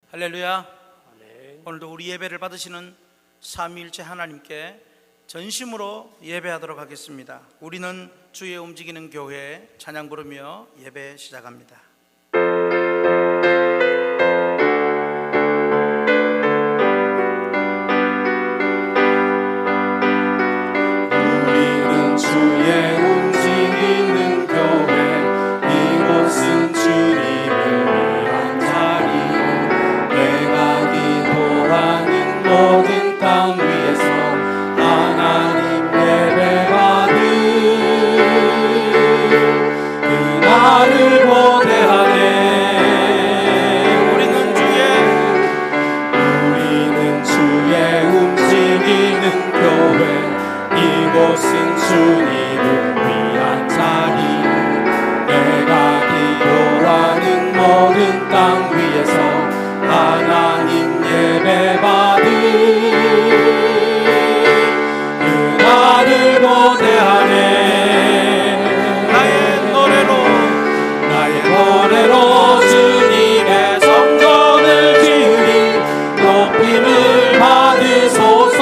할렐루야. 아멘. 오늘도 우리 예배를 받으시는 삼위일체 하나님께 전심으로 예배하도록 하겠습니다. 우리는 주의 움직이는 교회 찬양 부르며 예배 시작합니다. 우리는 주의 움직이는 교회, 이곳은 주님을 위한 자리. 내가 기도하는 모든 땅 위에서 하나님 예배받는 그날을 고대하네. 우리는 주의 움직이는 교회, 이곳은 주님을 위한 자리. 내가 기도하는 모든 땅 위에서 하나님 예배받은 그날을 고대하네. 나의 노래로 주님의 성전을 지으리. 높임을 받으소서.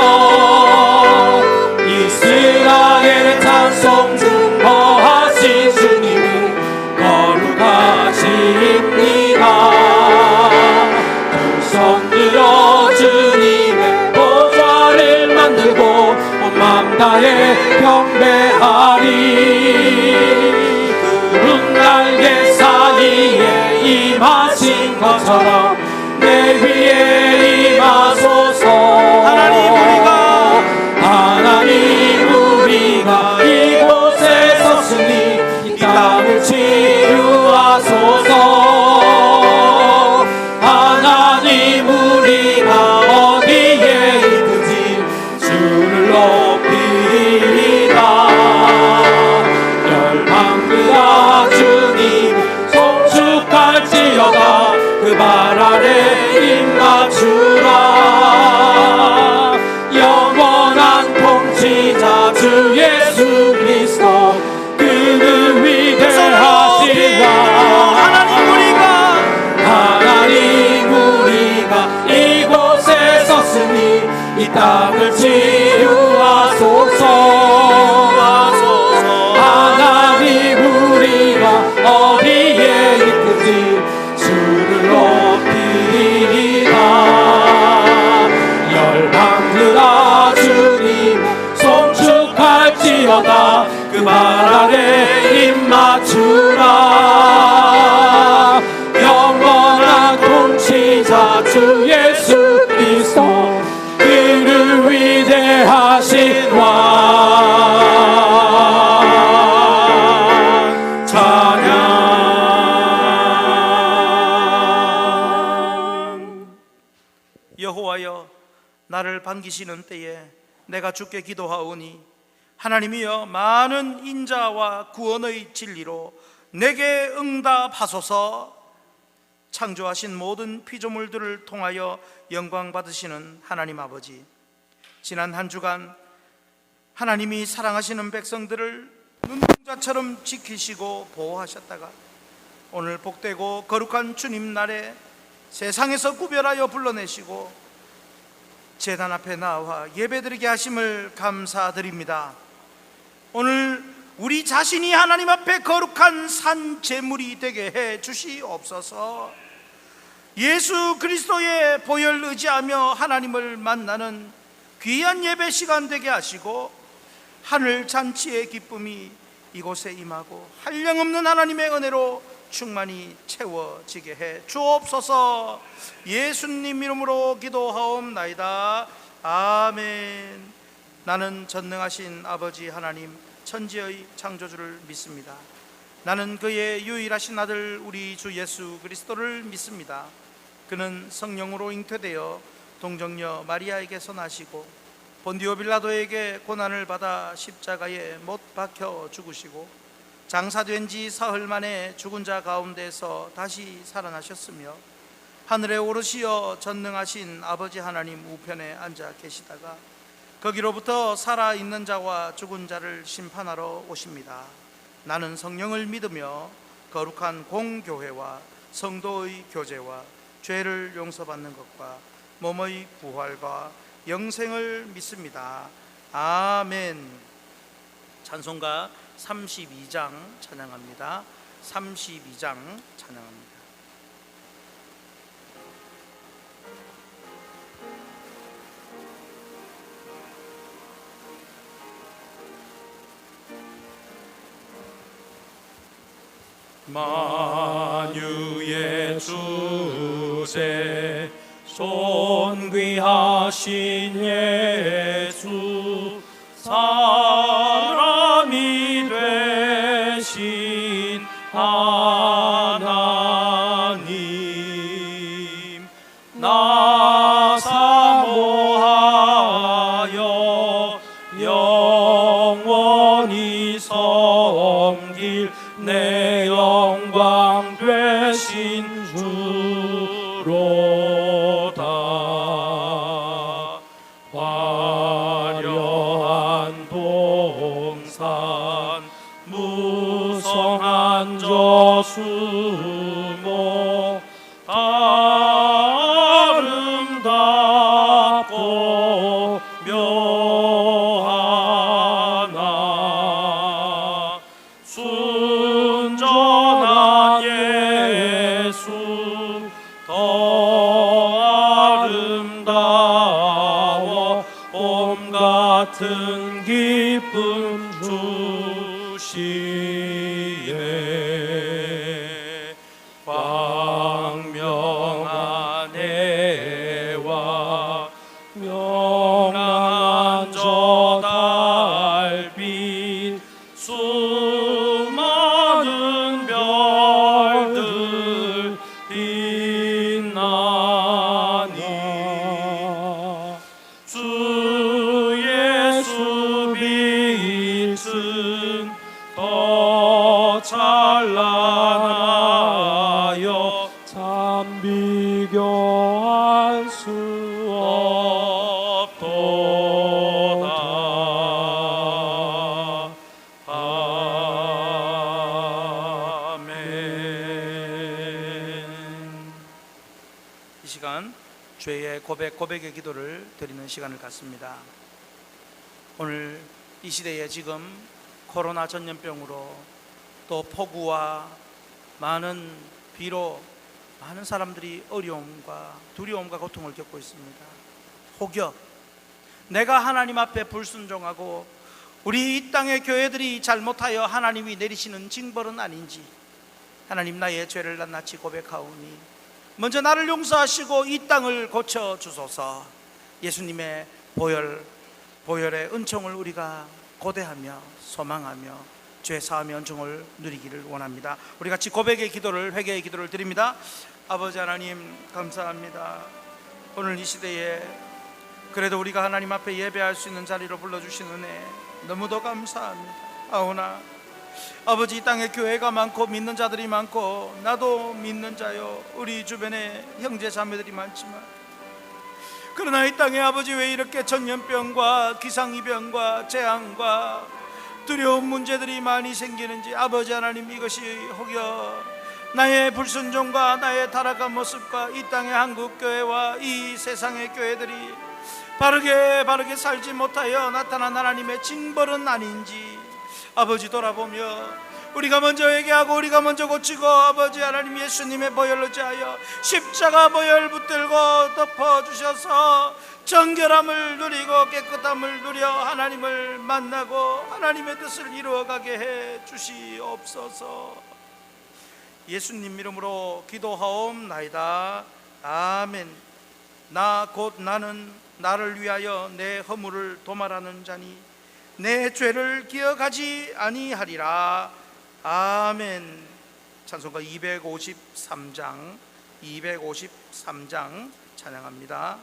이스라엘의 찬송 증거하신 주님은 거룩하십니다. 두 손 들어 주님의 보좌를 만들고 온 맘 다해 경배하리. 구름 날개 사이에 임하신 것처럼 내 위에 임하소서. 하나님 우리가 이곳에 섰으니 이 땅을 치유하소서. 하나님 우리가 어디에 있든지 주를 높이리다. 열방들아 주님 송축할지어다. 그 발 아래 입 맞추라. 영원한 통치자 주 예수 그리스도, 그는 위대하시라. 하나님 우리가 이곳에 섰으니 이 땅을 치유하소서. 하나님 우리가 어디에 있든지 주를 높이리라. 열방들아 주님 송축할지어다. 그 발 아래 입 맞추라. 영원한 통치자 주 예수 그리스도, 그를 위대하신 왕 찬양. 여호와여, 나를 반기시는 때에 내가 주께 기도하오니 하나님이여, 많은 인자와 구원의 진리로 내게 응답하소서. 창조하신 모든 피조물들을 통하여 영광 받으시는 하나님 아버지, 지난 한 주간 하나님이 사랑하시는 백성들을 눈동자처럼 지키시고 보호하셨다가 오늘 복되고 거룩한 주님 날에 세상에서 구별하여 불러내시고 제단 앞에 나와 예배드리게 하심을 감사드립니다. 오늘 우리 자신이 하나님 앞에 거룩한 산 제물이 되게 해 주시옵소서. 예수 그리스도의 보혈 의지하며 하나님을 만나는 귀한 예배 시간 되게 하시고 하늘 잔치의 기쁨이 이곳에 임하고 한량없는 하나님의 은혜로 충만히 채워지게 해 주옵소서. 예수님 이름으로 기도하옵나이다. 아멘. 나는 전능하신 아버지 하나님, 천지의 창조주를 믿습니다. 나는 그의 유일하신 아들 우리 주 예수 그리스도를 믿습니다. 그는 성령으로 잉태되어 동정녀 마리아에게서 나시고 본디오 빌라도에게 고난을 받아 십자가에 못 박혀 죽으시고 장사된 지 사흘 만에 죽은 자 가운데서 다시 살아나셨으며 하늘에 오르시어 전능하신 아버지 하나님 우편에 앉아 계시다가 거기로부터 살아있는 자와 죽은 자를 심판하러 오십니다. 나는 성령을 믿으며 거룩한 공교회와 성도의 교제와 죄를 용서받는 것과 몸의 부활과 영생을 믿습니다. 아멘. 찬송가 32장 찬양합니다. 32장 찬양합니다. 만유의 주제 존귀하신 예수 사람이 되신 하나님 나 사모하여 영원히 섬길 내 영광 되신 주로다. 화려한 동산 무성한 저수목 아름답고 묘하나 순전한 예수 더 아름다워 봄 같은 기쁨 주시네. 광명한 해와 명랑한 저 달빛 수많은 별들 빛나니 주 예수 빛은 더 찬란하여 참 비교할 수 없도다. 아멘. 이 시간 죄의 고백의 기도를 드리는 시간을 갖습니다. 오늘 이 시대에 지금 코로나 전염병으로 또 폭우와 많은 비로 많은 사람들이 어려움과 두려움과 고통을 겪고 있습니다. 혹여 내가 하나님 앞에 불순종하고 우리 이 땅의 교회들이 잘못하여 하나님이 내리시는 징벌은 아닌지, 하나님 나의 죄를 낱낱이 고백하오니 먼저 나를 용서하시고 이 땅을 고쳐주소서. 예수님의 보혈의 은총을 우리가 고대하며 소망하며 죄 사함의 은총을 누리기를 원합니다. 우리 같이 고백의 기도를, 회개의 기도를 드립니다. 아버지 하나님 감사합니다. 오늘 이 시대에 그래도 우리가 하나님 앞에 예배할 수 있는 자리로 불러주신 은혜 너무도 감사합니다. 아오나 아버지, 이 땅에 교회가 많고 믿는 자들이 많고 나도 믿는 자요, 우리 주변에 형제 자매들이 많지만 그러나 이 땅에 아버지 왜 이렇게 전염병과 기상이병과 재앙과 두려운 문제들이 많이 생기는지, 아버지 하나님, 이것이 혹여 나의 불순종과 나의 타락한 모습과 이 땅의 한국교회와 이 세상의 교회들이 바르게 살지 못하여 나타난 하나님의 징벌은 아닌지 아버지 돌아보며 우리가 먼저 회개하고 우리가 먼저 고치고 아버지 하나님 예수님의 보혈로 지하여 십자가 보혈 붙들고 덮어주셔서 정결함을 누리고 깨끗함을 누려 하나님을 만나고 하나님의 뜻을 이루어가게 해 주시옵소서. 예수님 이름으로 기도하옵나이다. 아멘. 나는 나를 위하여 내 허물을 도말하는 자니 내 죄를 기억하지 아니하리라. 아멘. 찬송가 253장 찬양합니다.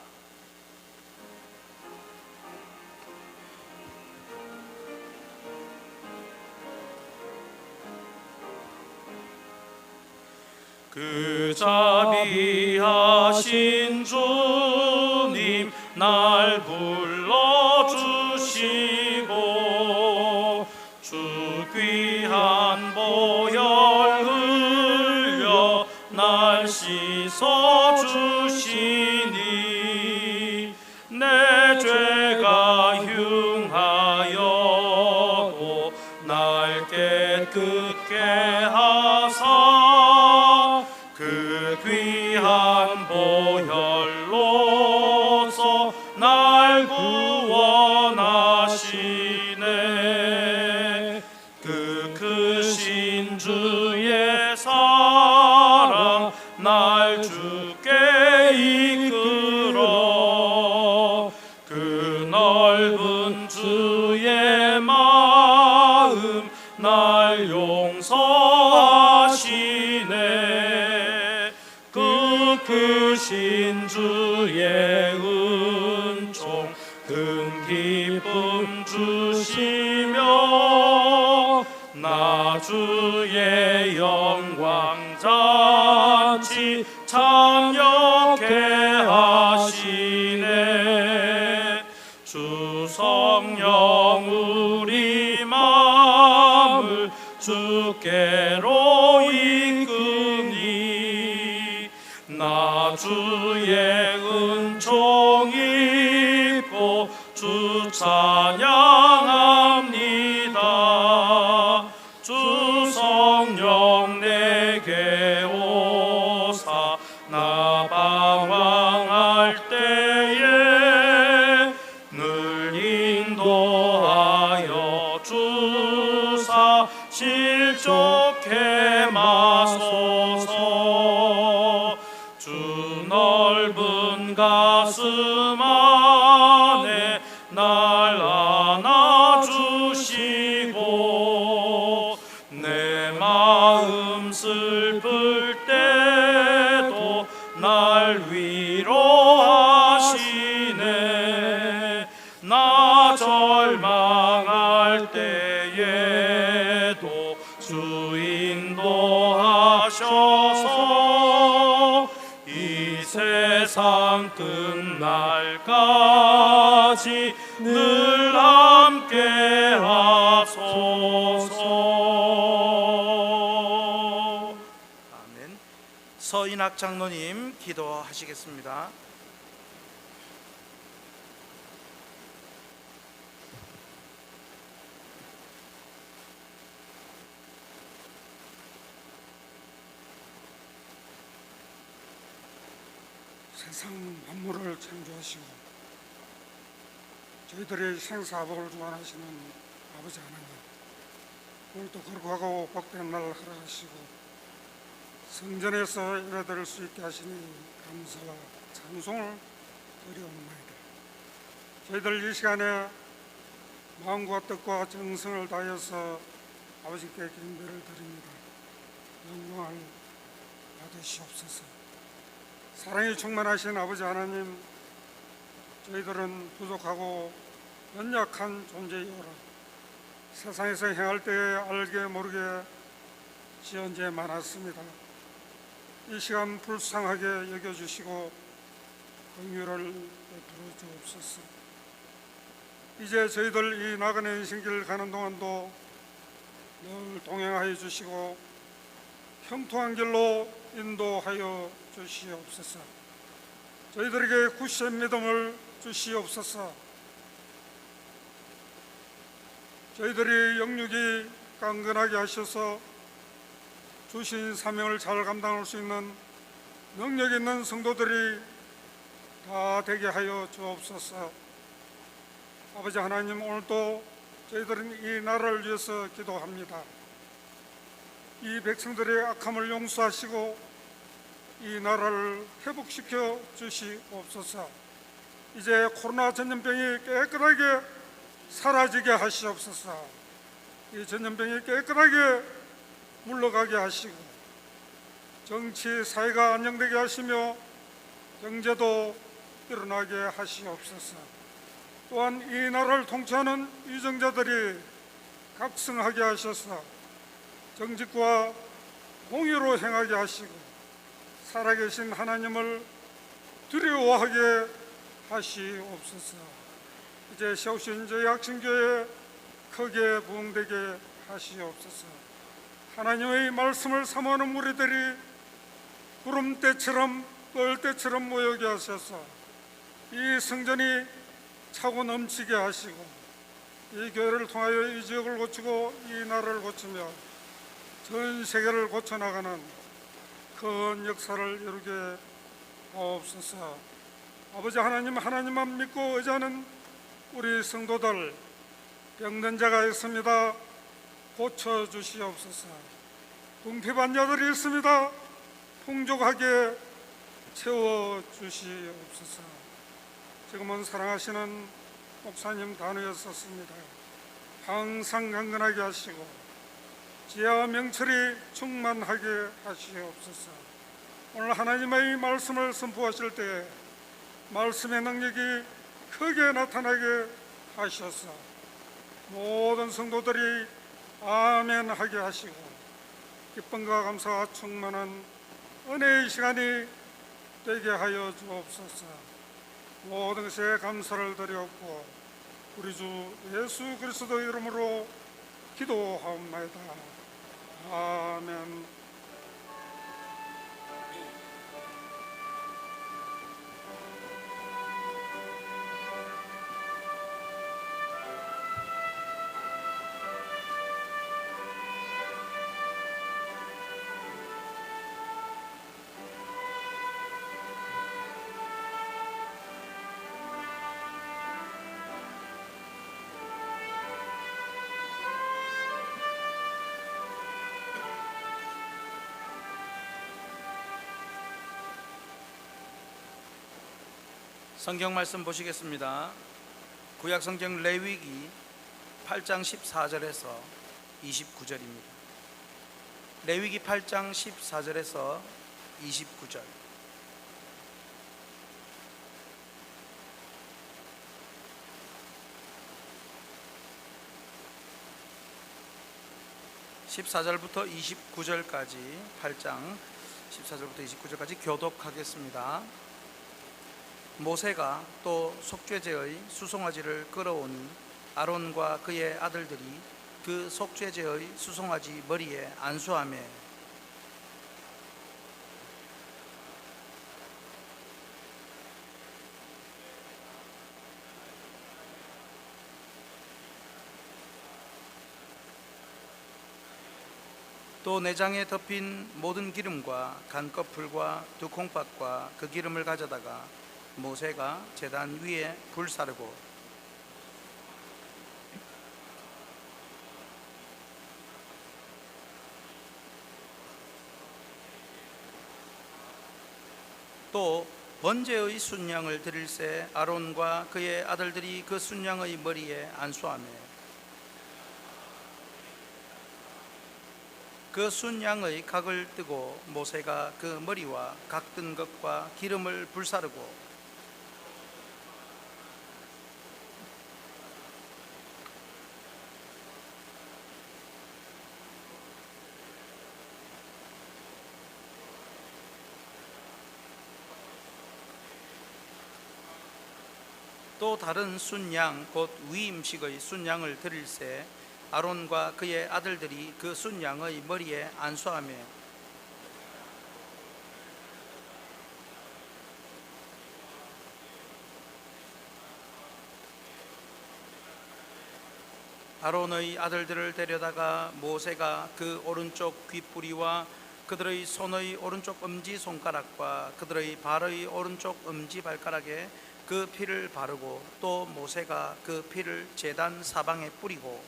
그 자비하신 주님 날 불러주시고 주 귀한 보혈 흘려 날 씻어주 보혈로서 날 구원하시네. 그 크신 주의 사랑 날 주께 이끌어 그 넓은 주의 마음 날 용서하시네. 그 크신 주의 은총 큰 기쁨 주시며 나 주의 영광 잔치 참여케 하시네. 주 성령 우리 마음을 주께로 이끄니 나 주의 은총 입고 주 찬양합니다. 주 성령 내게 오사 나 방황할 때에 늘 인도하여 주사 실족해 마소서. 주 넓은 가슴 안에 날 안아주시고 내 마음 슬플 때도 날 위로하시네. 나 절망할 때에도 주 인도하셔서 이 세상 끝날까지 늘 함께 하소서. 아멘. 서인학 장로님 기도하시겠습니다. 세상 만물을 창조하시고 저희들의 생사복을 주관하시는 아버지 하나님, 오늘도 거룩하고 복된 날 허락하시고 성전에서 예배드릴 수 있게 하시니 감사와 찬송을 드리옵나이다. 저희들 이 시간에 마음과 뜻과 정성을 다해서 아버지께 경배를 드립니다. 영광을 받으시옵소서. 사랑이 충만하신 아버지 하나님, 저희들은 부족하고 연약한 존재이오라. 세상에서 행할 때에 알게 모르게 지은 죄 많았습니다. 이 시간 불쌍하게 여겨주시고 긍휼을 베풀어 주옵소서. 이제 저희들 이 나그네 인생길 가는 동안도 늘 동행하여 주시고 형통한 길로 인도하여 주시옵소서. 저희들에게 굳센 믿음을 주시옵소서. 저희들이 영육이 강건하게 하셔서 주신 사명을 잘 감당할 수 있는 능력 있는 성도들이 다 되게 하여 주옵소서. 아버지 하나님, 오늘도 저희들은 이 나라를 위해서 기도합니다. 이 백성들의 악함을 용서하시고 이 나라를 회복시켜 주시옵소서. 이제 코로나 전염병이 깨끗하게 사라지게 하시옵소서. 이 전염병이 깨끗하게 물러가게 하시고 정치, 사회가 안정되게 하시며 경제도 일어나게 하시옵소서. 또한 이 나라를 통치하는 위정자들이 각성하게 하셔서 정직과 공의로 행하게 하시고 살아계신 하나님을 두려워하게 하시옵소서. 이제 세우신 저희 학생교회 크게 부흥되게 하시옵소서. 하나님의 말씀을 사모하는 무리들이 구름대처럼 뻘대처럼 모여게 하셔서 이 성전이 차고 넘치게 하시고 이 교회를 통하여 이 지역을 고치고 이 나라를 고치며 전 세계를 고쳐나가는 큰 역사를 이루게 하옵소서. 아버지 하나님, 하나님만 믿고 의지하는 우리 성도들, 병든 자가 있습니다. 고쳐주시옵소서. 궁핍한 자들이 있습니다. 풍족하게 채워주시옵소서. 지금은 사랑하시는 목사님 단위에 썼습니다. 항상 강건하게 하시고 지혜와 명철이 충만하게 하시옵소서. 오늘 하나님의 말씀을 선포하실 때 말씀의 능력이 크게 나타나게 하셔서 모든 성도들이 아멘 하게 하시고 기쁨과 감사와 충만한 은혜의 시간이 되게 하여 주옵소서. 모든 것에 감사를 드렸고 우리 주 예수 그리스도 이름으로 기도하옵나이다. 아멘. 성경 말씀 보시겠습니다. 구약 성경 레위기 8장 14절에서 29절입니다. 레위기 8장 14절에서 29절. (14절부터 29절까지) 8장 14절부터 29절까지 교독하겠습니다. 모세가 또 속죄제의 수송아지를 끌어오니 아론과 그의 아들들이 그 속죄제의 수송아지 머리에 안수하며 또 내장에 덮인 모든 기름과 간꺼풀과 두 콩팥과 그 기름을 가져다가 모세가 제단 위에 불사르고 또 번제의 순양을 드릴새 아론과 그의 아들들이 그 순양의 머리에 안수하며 그 순양의 각을 뜨고 모세가 그 머리와 각 뜬 것과 기름을 불사르고 또 다른 순양 곧 위임식의 순양을 드릴새 아론과 그의 아들들이 그 순양의 머리에 안수하며 아론의 아들들을 데려다가 모세가 그 오른쪽 귓뿌리와 그들의 손의 오른쪽 엄지손가락과 그들의 발의 오른쪽 엄지발가락에 그 피를 바르고 또 모세가 그 피를 제단 사방에 뿌리고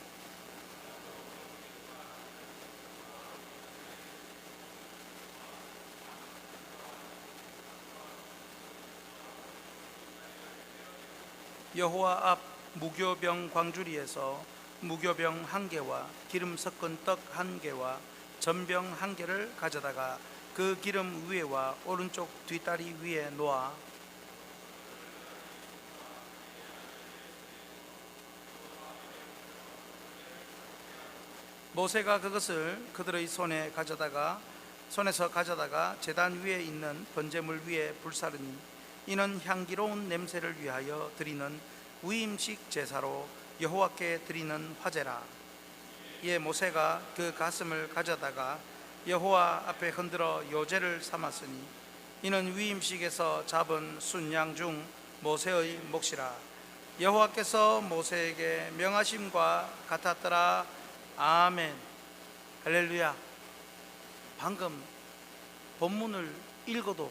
여호와 앞 무교병 광주리에서 무교병 1개와 기름 섞은 떡 1개와 전병 1개를 가져다가 그 기름 위에와 오른쪽 뒷다리 위에 놓아 모세가 그것을 그들의 손에서 가져다가 제단 위에 있는 번제물 위에 불사르니 이는 향기로운 냄새를 위하여 드리는 위임식 제사로 여호와께 드리는 화제라. 이에 모세가 그 가슴을 가져다가 여호와 앞에 흔들어 요제를 삼았으니 이는 위임식에서 잡은 순양 중 모세의 몫이라. 여호와께서 모세에게 명하심과 같았더라. 아멘. 할렐루야. 방금 본문을 읽어도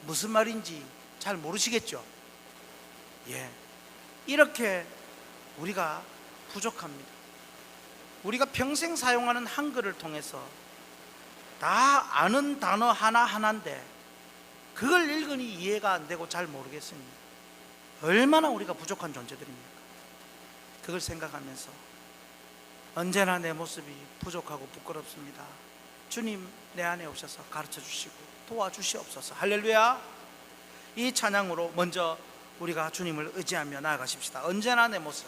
무슨 말인지 잘 모르시겠죠? 예, 이렇게 우리가 부족합니다. 우리가 평생 사용하는 한글을 통해서 다 아는 단어 하나하나인데 그걸 읽으니 이해가 안 되고 잘 모르겠습니다. 얼마나 우리가 부족한 존재들입니까? 그걸 생각하면서 언제나 내 모습이 부족하고 부끄럽습니다. 주님 내 안에 오셔서 가르쳐 주시고 도와주시옵소서. 할렐루야. 이 찬양으로 먼저 우리가 주님을 의지하며 나아가십시다. 언제나 내 모습.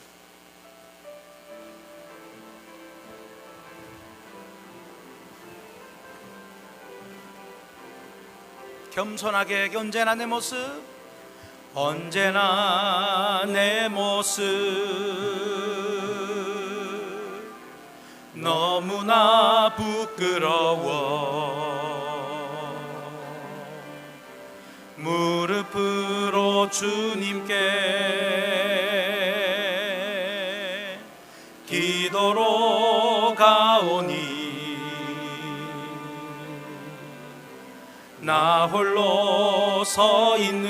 겸손하게 언제나 내 모습, 언제나 내 모습, 너무나 부끄러워 무릎으로 주님께 기도로 가오니 나 홀로 서 있는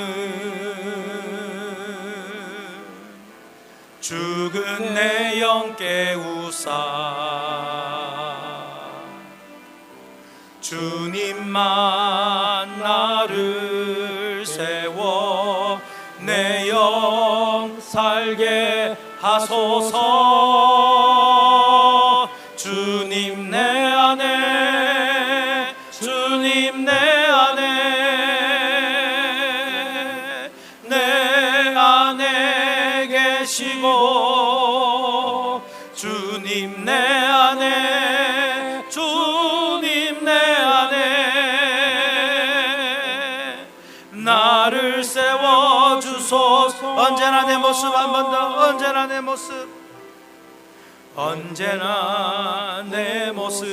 죽은 내 영 깨우사 주님만 나를 세워 내 영 살게 하소서. 주님 내 안에, 주님 내 안에, 내 안에 계시고 주님 내 안에, 주님 내 안에 나를 세워주소서. 언제나 내 모습, 한 번 더, 언제나 내 모습, 언제나 내 모습,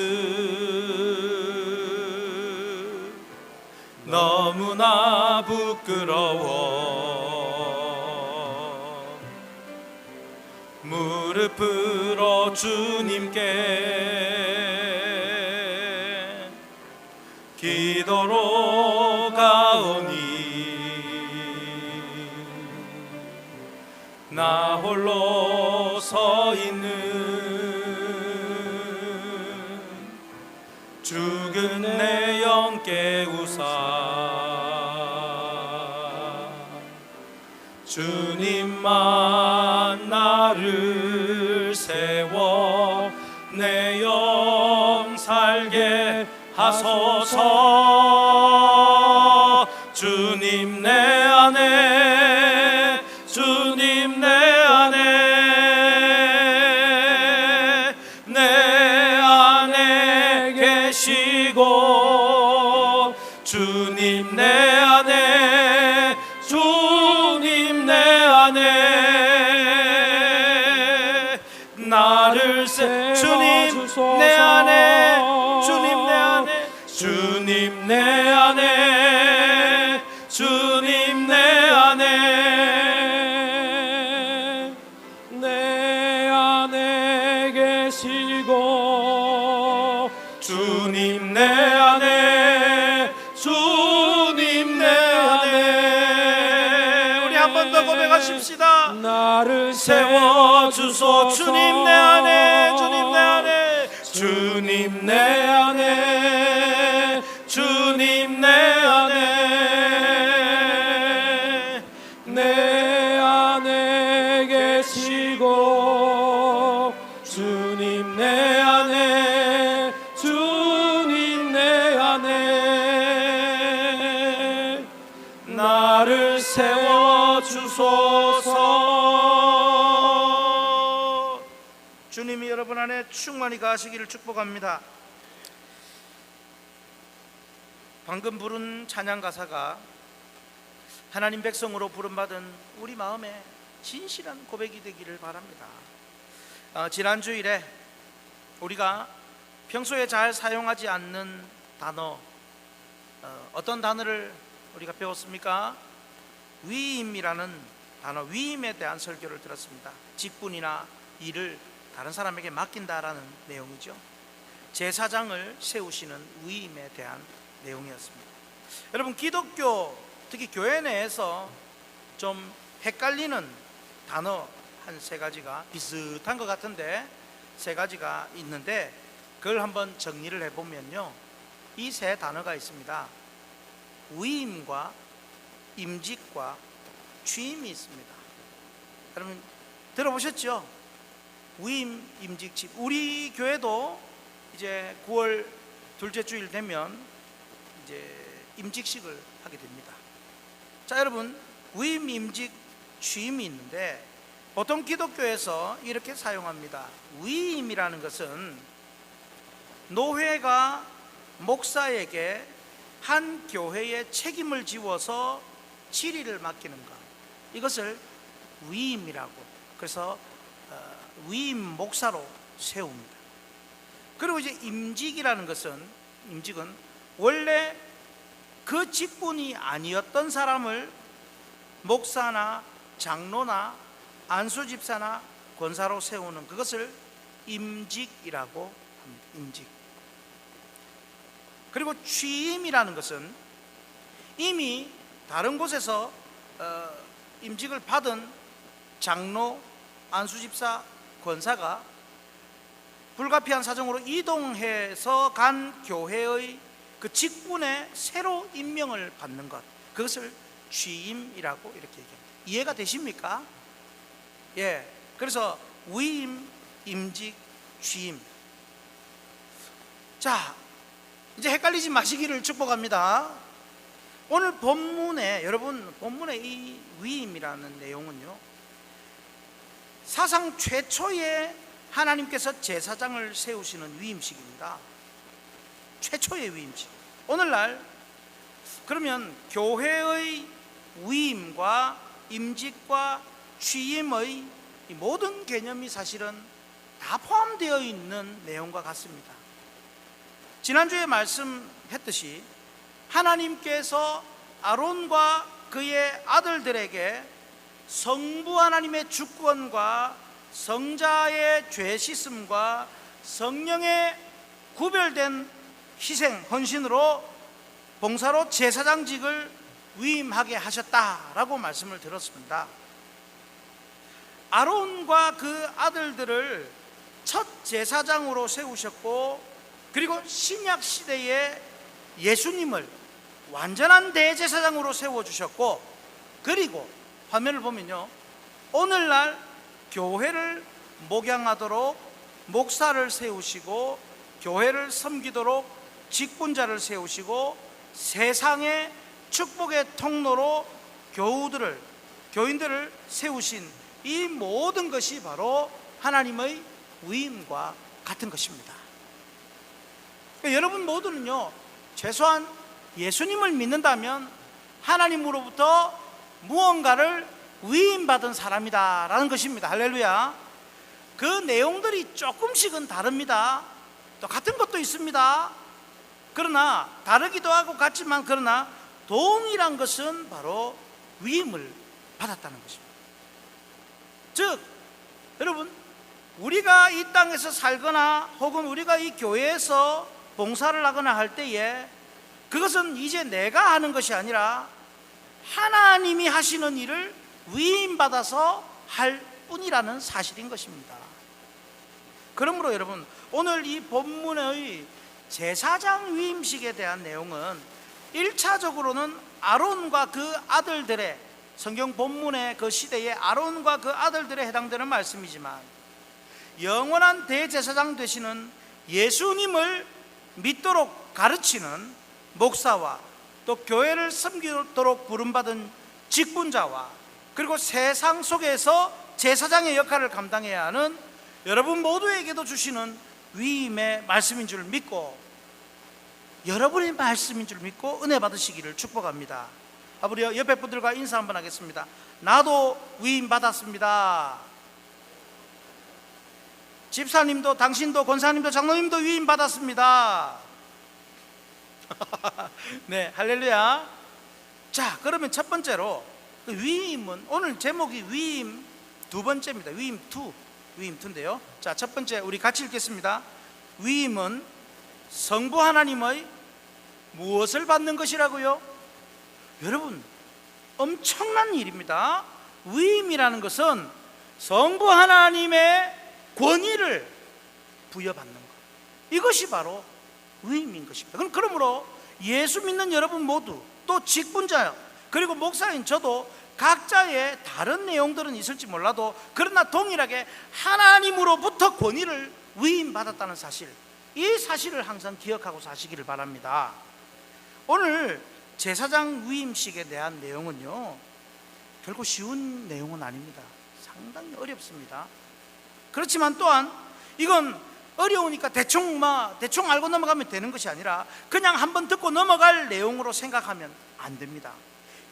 너무나 부끄러워 무릎으로 주님께 기도로 가오니 나 홀로 서 있는 죽은 내 영 깨우사 주님만 나를 세워 내 영 살게 하소서. 주님 내 안에, 주님 내 안에, 내 안에 계시고 주님 내 안에, 주님 내 안에 나를 주님 내 안에, 주님 내 안에, 주님 내 안에, 주님 내 안에, 내 안에 계시고 주님 내 안에, 주님 내 안에. 우리 한 번 더 고백하십시다. 나를 세워주소. 주님 내 안에, 주님 내 안에, 주님 내 안에, 주님 내 안에, 내 안에 계시고 주님 내 안에, 주님 내 안에 나를 세워주소서. 주님이 여러분 안에 충만히 가시기를 축복합니다. 방금 부른 찬양 가사가 하나님 백성으로 부름받은 우리 마음에 진실한 고백이 되기를 바랍니다. 지난 주일에 우리가 평소에 잘 사용하지 않는 단어, 어떤 단어를 우리가 배웠습니까? 위임이라는 단어, 위임에 대한 설교를 들었습니다. 직분이나 일을 다른 사람에게 맡긴다라는 내용이죠. 제사장을 세우시는 위임에 대한 내용이었습니다. 여러분, 기독교 특히 교회 내에서 좀 헷갈리는 단어 한 세 가지가 비슷한 것 같은데 세 가지가 있는데 그걸 한번 정리를 해보면요, 이 세 단어가 있습니다. 위임과 임직과 취임이 있습니다. 여러분 들어보셨죠? 위임, 임직, 취임. 우리 교회도 이제 9월 둘째 주일 되면 이제 임직식을 하게 됩니다. 자, 여러분, 위임, 임직, 취임이 있는데 보통 기독교에서 이렇게 사용합니다. 위임이라는 것은 노회가 목사에게 한 교회의 책임을 지워서 지리를 맡기는 것, 이것을 위임이라고, 그래서 위임 목사로 세웁니다. 그리고 이제 임직이라는 것은, 임직은 원래 그 직분이 아니었던 사람을 목사나 장로나 안수집사나 권사로 세우는 그것을 임직이라고 합니다. 임직. 그리고 취임이라는 것은 이미 다른 곳에서 임직을 받은 장로, 안수집사, 권사가 불가피한 사정으로 이동해서 간 교회의 그 직분에 새로 임명을 받는 것, 그것을 취임이라고 이렇게 얘기합니다. 이해가 되십니까? 예. 그래서 위임, 임직, 취임. 자, 이제 헷갈리지 마시기를 축복합니다. 오늘 본문에, 여러분, 본문의 이 위임이라는 내용은요, 사상 최초의 하나님께서 제사장을 세우시는 위임식입니다. 최초의 위임식. 오늘날 그러면 교회의 위임과 임직과 취임의 이 모든 개념이 사실은 다 포함되어 있는 내용과 같습니다. 지난주에 말씀했듯이 하나님께서 아론과 그의 아들들에게 성부 하나님의 주권과 성자의 죄 씻음과 성령의 구별된 희생, 헌신으로 봉사로 제사장직을 위임하게 하셨다라고 말씀을 들었습니다. 아론과 그 아들들을 첫 제사장으로 세우셨고, 그리고 신약 시대에 예수님을 완전한 대제사장으로 세워주셨고, 그리고 화면을 보면요, 오늘날 교회를 목양하도록 목사를 세우시고 교회를 섬기도록 직분자를 세우시고 세상의 축복의 통로로 교인들을 세우신 이 모든 것이 바로 하나님의 위임과 같은 것입니다. 그러니까 여러분 모두는요, 최소한 예수님을 믿는다면 하나님으로부터 무언가를 위임받은 사람이다라는 것입니다. 할렐루야. 그 내용들이 조금씩은 다릅니다. 또 같은 것도 있습니다. 그러나 다르기도 하고 같지만, 그러나 동일한 것은 바로 위임을 받았다는 것입니다. 즉, 여러분, 우리가 이 땅에서 살거나 혹은 우리가 이 교회에서 봉사를 하거나 할 때에 그것은 이제 내가 하는 것이 아니라 하나님이 하시는 일을 위임받아서 할 뿐이라는 사실인 것입니다. 그러므로 여러분, 오늘 이 본문의 제사장 위임식에 대한 내용은 1차적으로는 아론과 그 아들들의, 성경 본문의 그 시대의 아론과 그 아들들에 해당되는 말씀이지만, 영원한 대제사장 되시는 예수님을 믿도록 가르치는 목사와 또 교회를 섬기도록 부름받은 직분자와, 그리고 세상 속에서 제사장의 역할을 감당해야 하는 여러분 모두에게도 주시는 위임의 말씀인 줄 믿고, 여러분의 말씀인 줄 믿고 은혜 받으시기를 축복합니다. 우리 옆에 분들과 인사 한번 하겠습니다. 나도 위임 받았습니다. 집사님도, 당신도, 권사님도, 장로님도 위임 받았습니다. 네, 할렐루야. 자, 그러면 첫 번째로 위임은, 오늘 제목이 위임 두 번째입니다. 위임 2인데요. 자, 첫 번째 우리 같이 읽겠습니다. 위임은 성부 하나님의 무엇을 받는 것이라고요? 여러분, 엄청난 일입니다. 위임이라는 것은 성부 하나님의 권위를 부여받는 것, 이것이 바로 위임인 것입니다. 그러므로 예수 믿는 여러분 모두, 또 직분자 그리고 목사인 저도 각자의 다른 내용들은 있을지 몰라도 그러나 동일하게 하나님으로부터 권위를 위임받았다는 사실, 이 사실을 항상 기억하고 사시기를 바랍니다. 오늘 제사장 위임식에 대한 내용은요, 결코 쉬운 내용은 아닙니다. 상당히 어렵습니다. 그렇지만 또한 이건 어려우니까 대충 알고 넘어가면 되는 것이 아니라 그냥 한번 듣고 넘어갈 내용으로 생각하면 안 됩니다.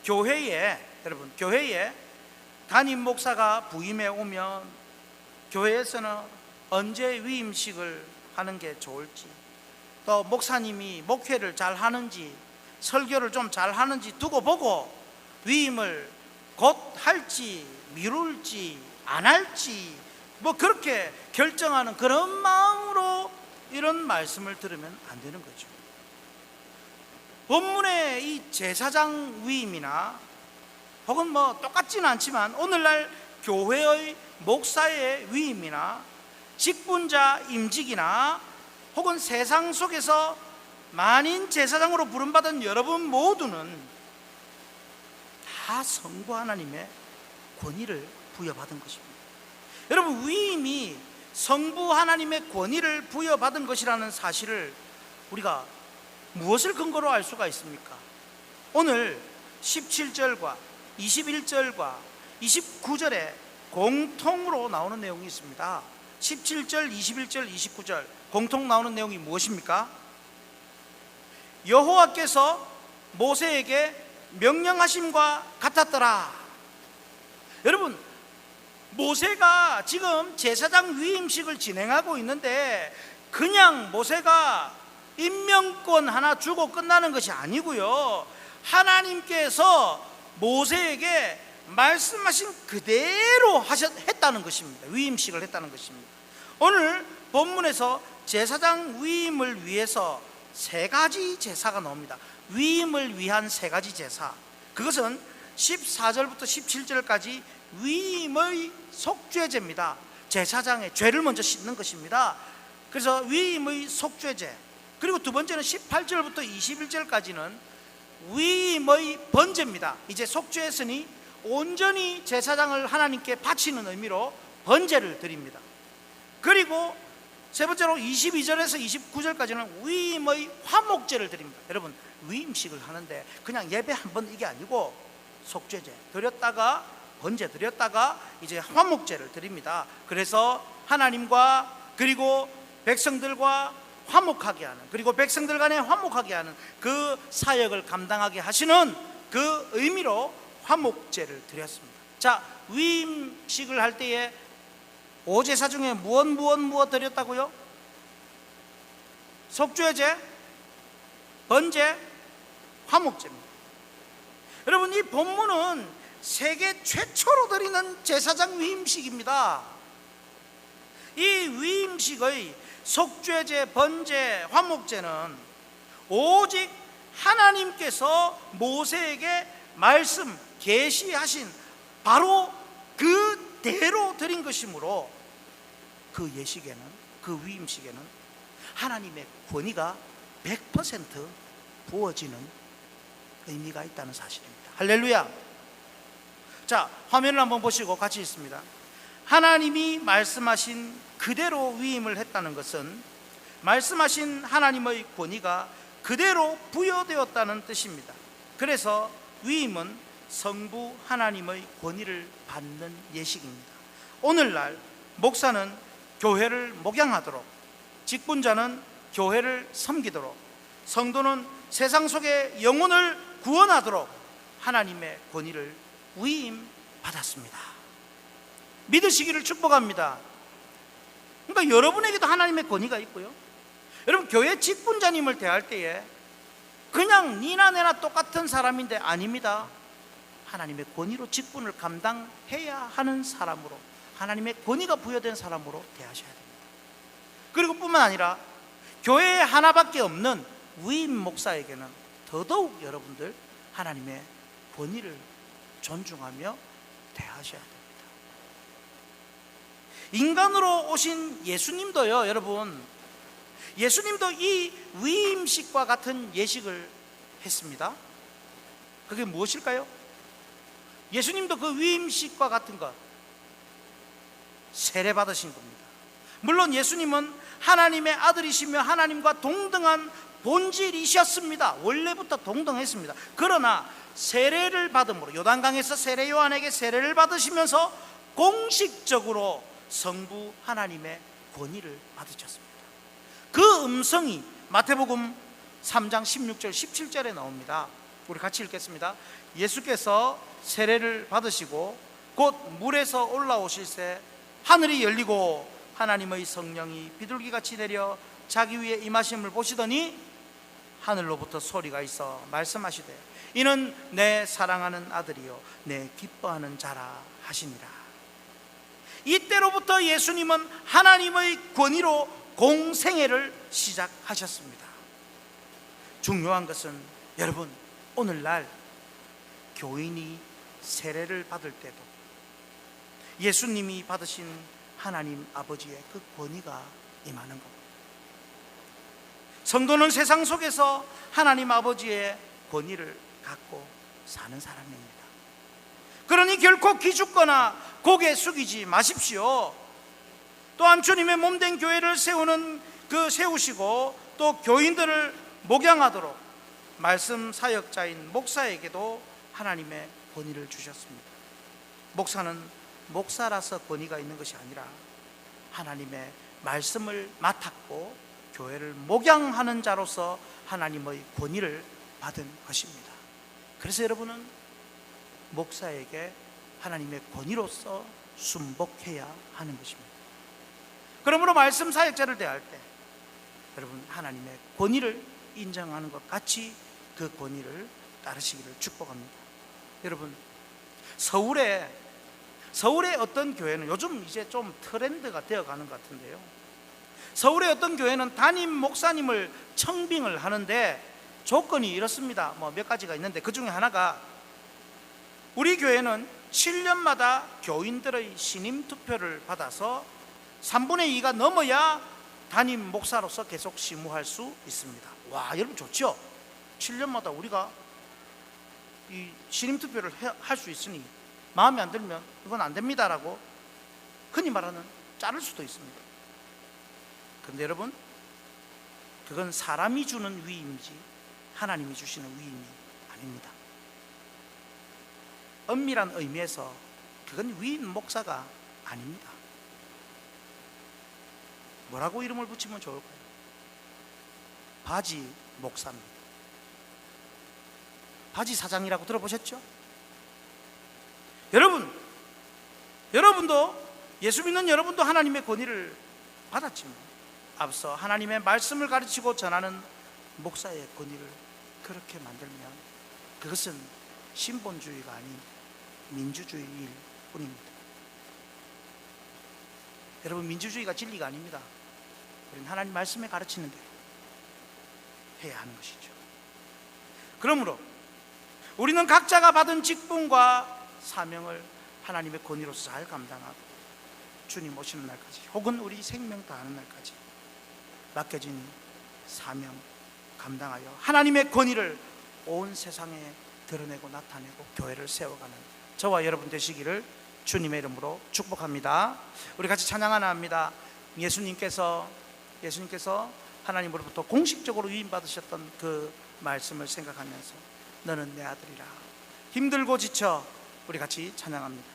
교회에 담임 목사가 부임해 오면 교회에서는 언제 위임식을 하는 게 좋을지, 또 목사님이 목회를 잘 하는지 설교를 좀 잘 하는지 두고 보고 위임을 곧 할지 미룰지 안 할지 그렇게 결정하는 그런 마음으로 이런 말씀을 들으면 안 되는 거죠. 본문의 이 제사장 위임이나 혹은 똑같지는 않지만 오늘날 교회의 목사의 위임이나 직분자 임직이나 혹은 세상 속에서 만인 제사장으로 부름받은 여러분 모두는 다 성부 하나님의 권위를 부여받은 것입니다. 여러분, 위임이 성부 하나님의 권위를 부여받은 것이라는 사실을 우리가 무엇을 근거로 알 수가 있습니까? 오늘 17절과 21절과 29절에 공통으로 나오는 내용이 있습니다. 17절, 21절, 29절 공통 나오는 내용이 무엇입니까? 여호와께서 모세에게 명령하심과 같았더라. 여러분, 모세가 지금 제사장 위임식을 진행하고 있는데 그냥 모세가 임명권 하나 주고 끝나는 것이 아니고요, 하나님께서 모세에게 말씀하신 그대로 했다는 것입니다. 위임식을 했다는 것입니다. 오늘 본문에서 제사장 위임을 위해서 세 가지 제사가 나옵니다. 위임을 위한 세 가지 제사, 그것은 14절부터 17절까지 위임의 속죄제입니다. 제사장의 죄를 먼저 씻는 것입니다. 그래서 위임의 속죄제, 그리고 두 번째는 18절부터 21절까지는 위임의 번제입니다. 이제 속죄했으니 온전히 제사장을 하나님께 바치는 의미로 번제를 드립니다. 그리고 세 번째로 22절에서 29절까지는 위임의 화목제를 드립니다. 여러분, 위임식을 하는데 그냥 예배 한 번 이게 아니고 속죄제 드렸다가 번제 드렸다가 이제 화목제를 드립니다. 그래서 하나님과 그리고 백성들과 화목하게 하는, 그리고 백성들 간에 화목하게 하는 그 사역을 감당하게 하시는 그 의미로 화목제를 드렸습니다. 자, 위임식을 할 때에 5제사 중에 무엇 드렸다고요? 속죄제, 번제, 화목제입니다. 여러분, 이 본문은 세계 최초로 드리는 제사장 위임식입니다. 이 위임식의 속죄제, 번제, 화목제는 오직 하나님께서 모세에게 말씀, 계시하신 바로 그대로 드린 것이므로 그 예식에는, 그 위임식에는 하나님의 권위가 100% 부어지는 의미가 있다는 사실입니다. 할렐루야. 자, 화면을 한번 보시고 같이 있습니다. 하나님이 말씀하신 그대로 위임을 했다는 것은 말씀하신 하나님의 권위가 그대로 부여되었다는 뜻입니다. 그래서 위임은 성부 하나님의 권위를 받는 예식입니다. 오늘날 목사는 교회를 목양하도록, 직분자는 교회를 섬기도록, 성도는 세상 속의 영혼을 구원하도록 하나님의 권위를 위임받았습니다. 믿으시기를 축복합니다. 그러니까 여러분에게도 하나님의 권위가 있고요, 여러분 교회 직분자님을 대할 때에 그냥 니나 내나 똑같은 사람인데 아닙니다. 하나님의 권위로 직분을 감당해야 하는 사람으로, 하나님의 권위가 부여된 사람으로 대하셔야 됩니다. 그리고 뿐만 아니라 교회에 하나밖에 없는 위임 목사에게는 더더욱 여러분들 하나님의 권위를 존중하며 대하셔야 됩니다. 인간으로 오신 예수님도요, 여러분, 예수님도 이 위임식과 같은 예식을 했습니다. 그게 무엇일까요? 예수님도 그 위임식과 같은 것, 세례 받으신 겁니다. 물론 예수님은 하나님의 아들이시며 하나님과 동등한 본질이셨습니다. 원래부터 동등했습니다. 그러나 세례를 받음으로, 요단강에서 세례 요한에게 세례를 받으시면서 공식적으로 성부 하나님의 권위를 받으셨습니다. 그 음성이 마태복음 3장 16절 17절에 나옵니다. 우리 같이 읽겠습니다. 예수께서 세례를 받으시고 곧 물에서 올라오실새 하늘이 열리고 하나님의 성령이 비둘기같이 내려 자기 위에 임하심을 보시더니 하늘로부터 소리가 있어 말씀하시되 이는 내 사랑하는 아들이요 내 기뻐하는 자라 하시니라. 이때로부터 예수님은 하나님의 권위로 공생애를 시작하셨습니다. 중요한 것은 여러분, 오늘날 교인이 세례를 받을 때도 예수님이 받으신 하나님 아버지의 그 권위가 임하는 겁니다. 성도는 세상 속에서 하나님 아버지의 권위를 갖고 사는 사람입니다. 그러니 결코 기죽거나 고개 숙이지 마십시오. 또한 주님의 몸된 교회를 세우시고 또 교인들을 목양하도록 말씀 사역자인 목사에게도 하나님의 권위를 주셨습니다. 목사는 목사라서 권위가 있는 것이 아니라 하나님의 말씀을 맡았고 교회를 목양하는 자로서 하나님의 권위를 받은 것입니다. 그래서 여러분은 목사에게 하나님의 권위로서 순복해야 하는 것입니다. 그러므로 말씀 사역자를 대할 때 여러분 하나님의 권위를 인정하는 것 같이 그 권위를 따르시기를 축복합니다. 여러분, 서울의 어떤 교회는 요즘 이제 좀 트렌드가 되어가는 것 같은데요, 서울의 어떤 교회는 담임 목사님을 청빙을 하는데 조건이 이렇습니다. 몇 가지가 있는데 그 중에 하나가, 우리 교회는 7년마다 교인들의 신임 투표를 받아서 3분의 2가 넘어야 담임 목사로서 계속 심우할 수 있습니다. 와, 여러분 좋죠? 7년마다 우리가 이 신임 투표를 할 수 있으니 마음에 안 들면 이건 안 됩니다라고 흔히 말하는 자를 수도 있습니다. 그런데 여러분, 그건 사람이 주는 위임이지 하나님이 주시는 위임이 아닙니다. 엄밀한 의미에서 그건 위임 목사가 아닙니다. 뭐라고 이름을 붙이면 좋을까요? 바지 목사입니다. 바지 사장이라고 들어보셨죠? 여러분도 예수 믿는 여러분도 하나님의 권위를 받았지만 앞서 하나님의 말씀을 가르치고 전하는 목사의 권위를 그렇게 만들면 그것은 신본주의가 아닌 민주주의일 뿐입니다. 여러분, 민주주의가 진리가 아닙니다. 우리는 하나님 말씀에 가르치는 대로 해야 하는 것이죠. 그러므로 우리는 각자가 받은 직분과 사명을 하나님의 권위로서 잘 감당하고 주님 오시는 날까지, 혹은 우리 생명 다하는 날까지 맡겨진 사명 감당하여 하나님의 권위를 온 세상에 드러내고 나타내고 교회를 세워가는 저와 여러분 되시기를 주님의 이름으로 축복합니다. 우리 같이 찬양 하나 합니다. 예수님께서 하나님으로부터 공식적으로 위임받으셨던 그 말씀을 생각하면서 너는 내 아들이라. 힘들고 지쳐 우리 같이 찬양합니다.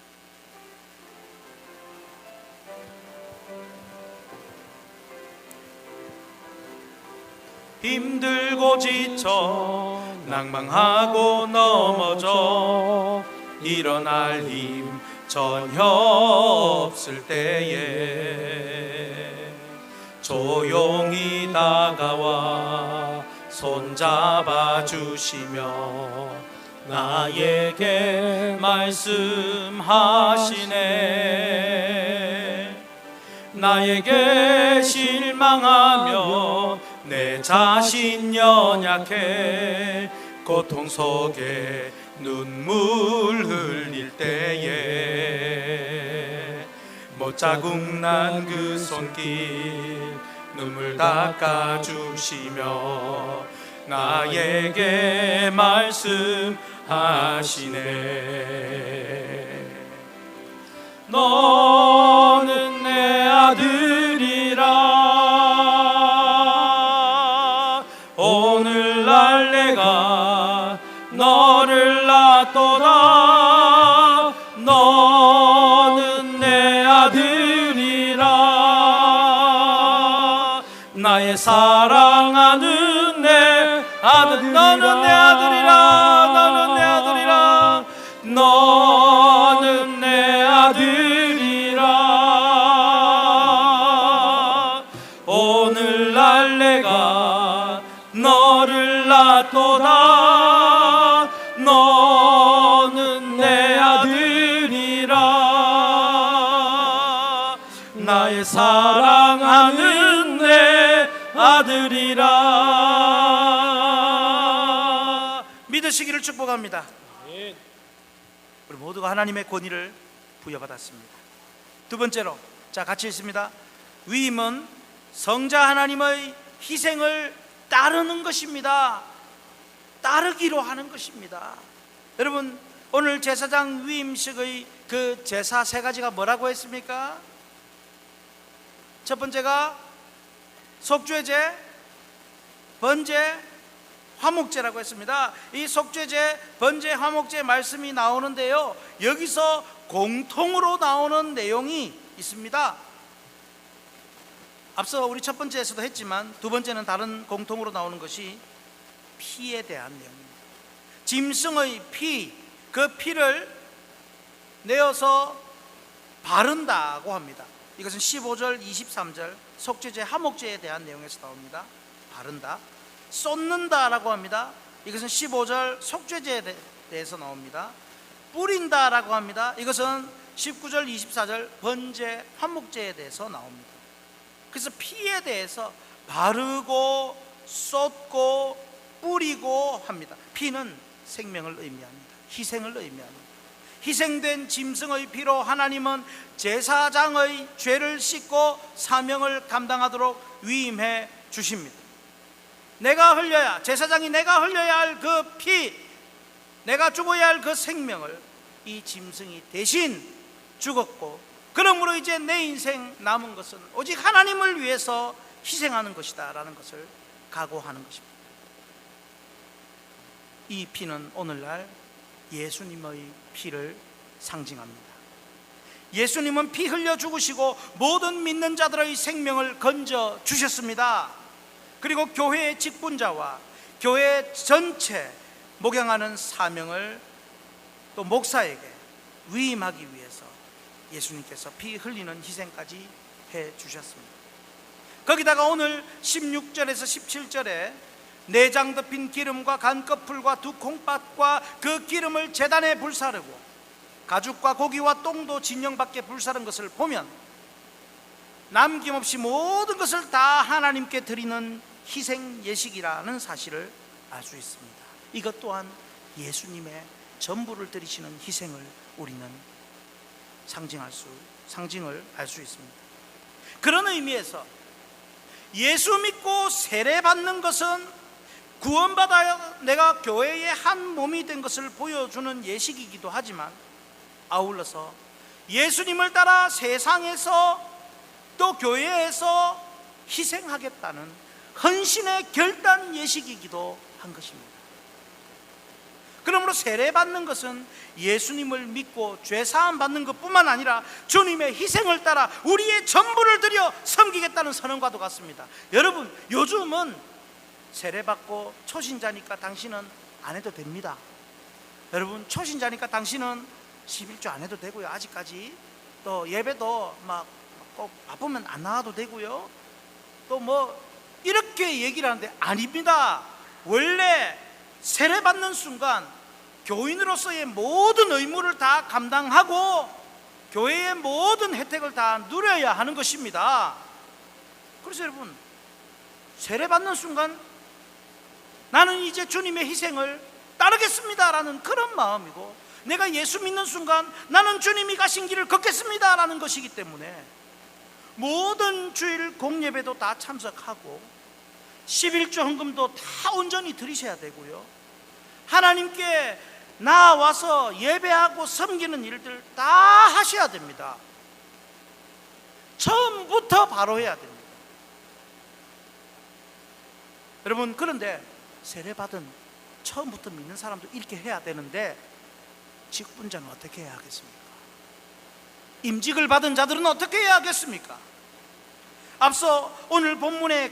힘들고 지쳐 낭망하고 넘어져 일어날 힘 전혀 없을 때에 조용히 다가와 손잡아 주시며 나에게 말씀하시네. 나에게 실망하며 내 자신 연약해 고통 속에 눈물 흘릴 때에 못자국 난 그 손길 눈물 닦아주시며 나에게 말씀하시네. 너는 내 아들이라. 오늘날 내가 너를 낳았도다. 너는 내 아들이라. 나의 사랑하는 내 아들. 너는 내 아들이라. 너는 내 아들이라. 너는 내 아들이라. 오늘날 내가 너를 낳았도다. 너는 내 아들이라. 나의 사랑하는 내 아들이라. 믿으시기를 축복합니다. 우리 모두가 하나님의 권위를 부여받았습니다. 두 번째로, 자 같이 있습니다. 위임은 성자 하나님의 희생을 따르는 것입니다. 따르기로 하는 것입니다. 여러분, 오늘 제사장 위임식의 그 제사 세 가지가 뭐라고 했습니까? 첫 번째가 속죄제, 번제, 화목제라고 했습니다. 이 속죄제, 번제, 화목제 말씀이 나오는데요, 여기서 공통으로 나오는 내용이 있습니다. 앞서 우리 첫 번째에서도 했지만 두 번째는 다른 공통으로 나오는 것이 피에 대한 내용입니다. 짐승의 피, 그 피를 내어서 바른다고 합니다. 이것은 15절, 23절 속죄제, 화목제에 대한 내용에서 나옵니다. 바른다. 쏟는다라고 합니다. 이것은 15절 속죄제에 대해서 나옵니다. 뿌린다라고 합니다. 이것은 19절, 24절 번제, 화목제에 대해서 나옵니다. 그래서 피에 대해서 바르고 쏟고 뿌리고 합니다. 피는 생명을 의미합니다. 희생을 의미합니다. 희생된 짐승의 피로 하나님은 제사장의 죄를 씻고 사명을 감당하도록 위임해 주십니다. 내가 흘려야, 제사장이 내가 흘려야 할 그 피, 내가 죽어야 할 그 생명을 이 짐승이 대신 죽었고, 그러므로 이제 내 인생 남은 것은 오직 하나님을 위해서 희생하는 것이다 라는 것을 각오하는 것입니다. 이 피는 오늘날 예수님의 피를 상징합니다. 예수님은 피 흘려 죽으시고 모든 믿는 자들의 생명을 건져 주셨습니다. 그리고 교회의 직분자와 교회 전체 목양하는 사명을 또 목사에게 위임하기 위해서 예수님께서 피 흘리는 희생까지 해 주셨습니다. 거기다가 오늘 16절에서 17절에 내장 덮인 기름과 간꺼풀과 두 콩팥과 그 기름을 제단에 불사르고 가죽과 고기와 똥도 진영 밖에 불사른 것을 보면 남김없이 모든 것을 다 하나님께 드리는 희생 예식이라는 사실을 알 수 있습니다. 이것 또한 예수님의 전부를 드리시는 희생을 우리는 상징을 알 수 있습니다. 그런 의미에서 예수 믿고 세례 받는 것은 구원받아야 내가 교회의 한 몸이 된 것을 보여주는 예식이기도 하지만, 아울러서 예수님을 따라 세상에서 또 교회에서 희생하겠다는 헌신의 결단 예식이기도 한 것입니다. 그러므로 세례 받는 것은 예수님을 믿고 죄 사함 받는 것뿐만 아니라 주님의 희생을 따라 우리의 전부를 들여 섬기겠다는 선언과도 같습니다. 여러분, 요즘은 세례 받고 초신자니까 당신은 안 해도 됩니다. 여러분, 초신자니까 당신은 11조 안 해도 되고요. 아직까지 또 예배도 막 꼭 바쁘면 안 나와도 되고요. 또 뭐 이렇게 얘기를 하는데 아닙니다. 원래 세례 받는 순간 교인으로서의 모든 의무를 다 감당하고 교회의 모든 혜택을 다 누려야 하는 것입니다. 그래서 여러분, 세례 받는 순간 나는 이제 주님의 희생을 따르겠습니다라는 그런 마음이고, 내가 예수 믿는 순간 나는 주님이 가신 길을 걷겠습니다라는 것이기 때문에 모든 주일 공예배도 다 참석하고 11조 헌금도 다 온전히 드리셔야 되고요, 하나님께 나와서 예배하고 섬기는 일들 다 하셔야 됩니다. 처음부터 바로 해야 됩니다. 여러분, 그런데 세례받은 처음부터 믿는 사람도 이렇게 해야 되는데 직분자는 어떻게 해야 하겠습니까? 임직을 받은 자들은 어떻게 해야 하겠습니까? 앞서 오늘 본문의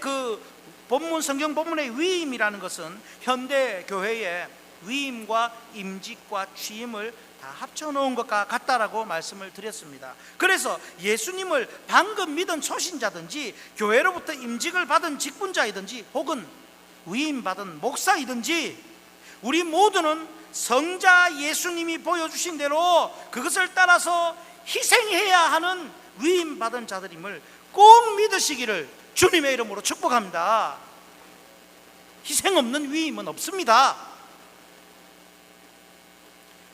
성경 본문의 위임이라는 것은 현대 교회의 위임과 임직과 취임을 다 합쳐놓은 것과 같다라고 말씀을 드렸습니다. 그래서 예수님을 방금 믿은 초신자든지 교회로부터 임직을 받은 직분자이든지 혹은 위임받은 목사이든지 우리 모두는 성자 예수님이 보여주신 대로 그것을 따라서 희생해야 하는 위임받은 자들임을 꼭 믿으시기를 주님의 이름으로 축복합니다. 희생 없는 위임은 없습니다.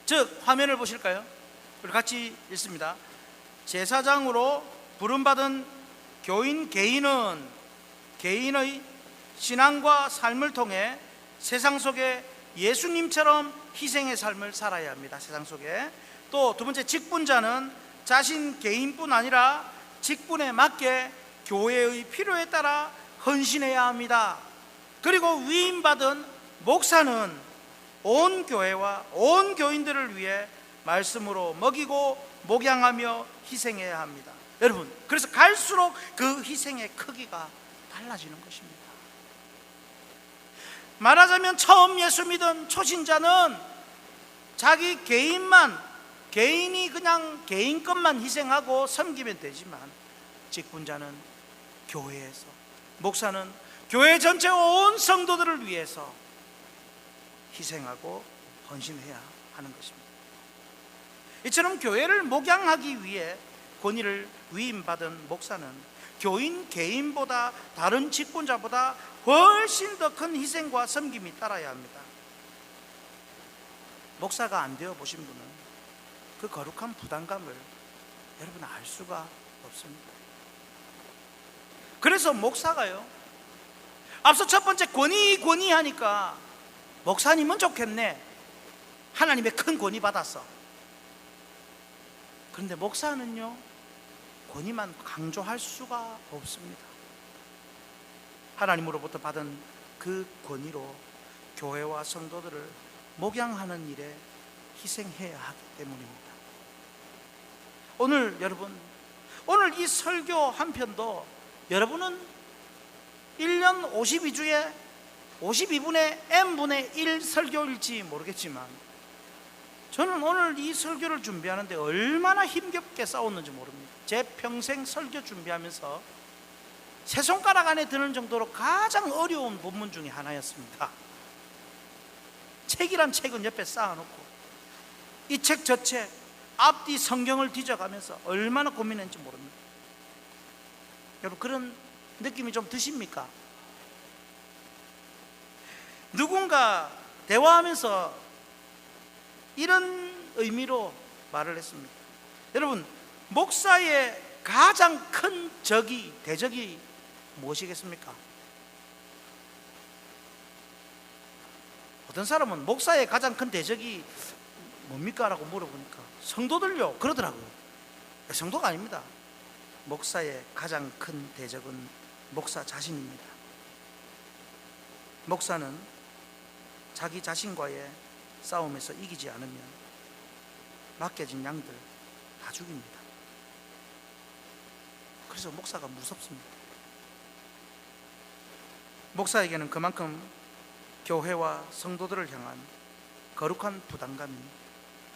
즉, 화면을 보실까요? 우리 같이 읽습니다. 제사장으로 부름받은 교인 개인은 개인의 신앙과 삶을 통해 세상 속에 예수님처럼 희생의 삶을 살아야 합니다. 세상 속에. 또 두 번째, 직분자는 자신 개인뿐 아니라 직분에 맞게 교회의 필요에 따라 헌신해야 합니다. 그리고 위임받은 목사는 온 교회와 온 교인들을 위해 말씀으로 먹이고 목양하며 희생해야 합니다. 여러분, 그래서 갈수록 그 희생의 크기가 달라지는 것입니다. 말하자면 처음 예수 믿은 초신자는 자기 개인이 그냥 개인 것만 희생하고 섬기면 되지만, 직분자는 교회에서, 목사는 교회 전체 온 성도들을 위해서 희생하고 헌신해야 하는 것입니다. 이처럼 교회를 목양하기 위해 권위를 위임받은 목사는 교인 개인보다, 다른 직분자보다 훨씬 더 큰 희생과 섬김이 따라야 합니다. 목사가 안 되어 보신 분은 그 거룩한 부담감을 여러분 알 수가 없습니다. 그래서 목사가요, 앞서 첫 번째 권위 하니까 목사님은 좋겠네, 하나님의 큰 권위 받았어. 그런데 목사는요, 권위만 강조할 수가 없습니다. 하나님으로부터 받은 그 권위로 교회와 성도들을 목양하는 일에 희생해야 하기 때문입니다. 오늘 이 설교 한 편도 여러분은 1년 52주에 52분의 n분의 1 설교일지 모르겠지만, 저는 오늘 이 설교를 준비하는데 얼마나 힘겹게 싸웠는지 모릅니다. 제 평생 설교 준비하면서 세 손가락 안에 드는 정도로 가장 어려운 본문 중에 하나였습니다. 책이란 책은 옆에 쌓아놓고 이 책 저 책 앞뒤 성경을 뒤져가면서 얼마나 고민했는지 모릅니다. 여러분, 그런 느낌이 좀 드십니까? 누군가 대화하면서 이런 의미로 말을 했습니다. 여러분, 목사의 가장 큰 대적이 무엇이겠습니까? 어떤 사람은 목사의 가장 큰 대적이 뭡니까? 라고 물어보니까 성도들요 그러더라고요. 성도가 아닙니다. 목사의 가장 큰 대적은 목사 자신입니다. 목사는 자기 자신과의 싸움에서 이기지 않으면 맡겨진 양들 다 죽입니다. 그래서 목사가 무섭습니다. 목사에게는 그만큼 교회와 성도들을 향한 거룩한 부담감이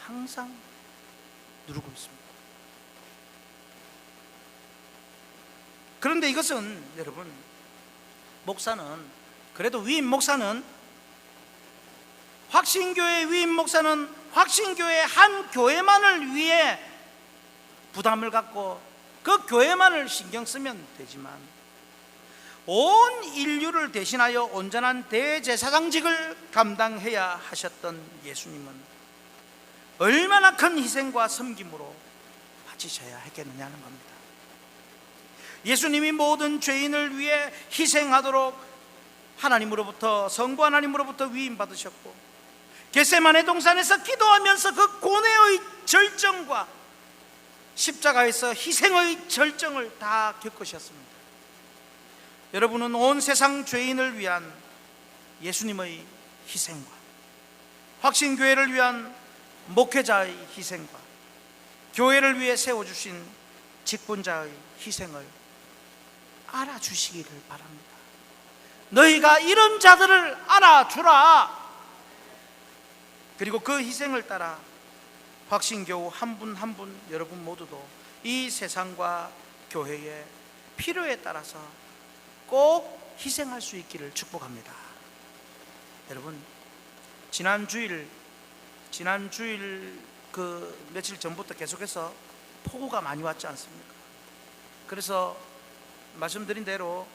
항상 누르고 있습니다. 그런데 이것은 여러분, 위임 목사는 확신교회 위임 목사는 확신교회 한 교회만을 위해 부담을 갖고 그 교회만을 신경 쓰면 되지만, 온 인류를 대신하여 온전한 대제사장직을 감당해야 하셨던 예수님은 얼마나 큰 희생과 섬김으로 바치셔야 했겠느냐는 겁니다. 예수님이 모든 죄인을 위해 희생하도록 하나님으로부터, 성부 하나님으로부터 위임받으셨고, 겟세마네 동산에서 기도하면서 그 고뇌의 절정과 십자가에서 희생의 절정을 다 겪으셨습니다. 여러분은 온 세상 죄인을 위한 예수님의 희생과, 확신교회를 위한 목회자의 희생과, 교회를 위해 세워주신 직분자의 희생을 알아주시기를 바랍니다. 너희가 이런 자들을 알아주라. 그리고 그 희생을 따라 확신교우 한 분 한 분 여러분 모두도 이 세상과 교회의 필요에 따라서 꼭 희생할 수 있기를 축복합니다. 여러분, 지난 주일 그 며칠 전부터 계속해서 폭우가 많이 왔지 않습니까? 그래서 말씀드린 대로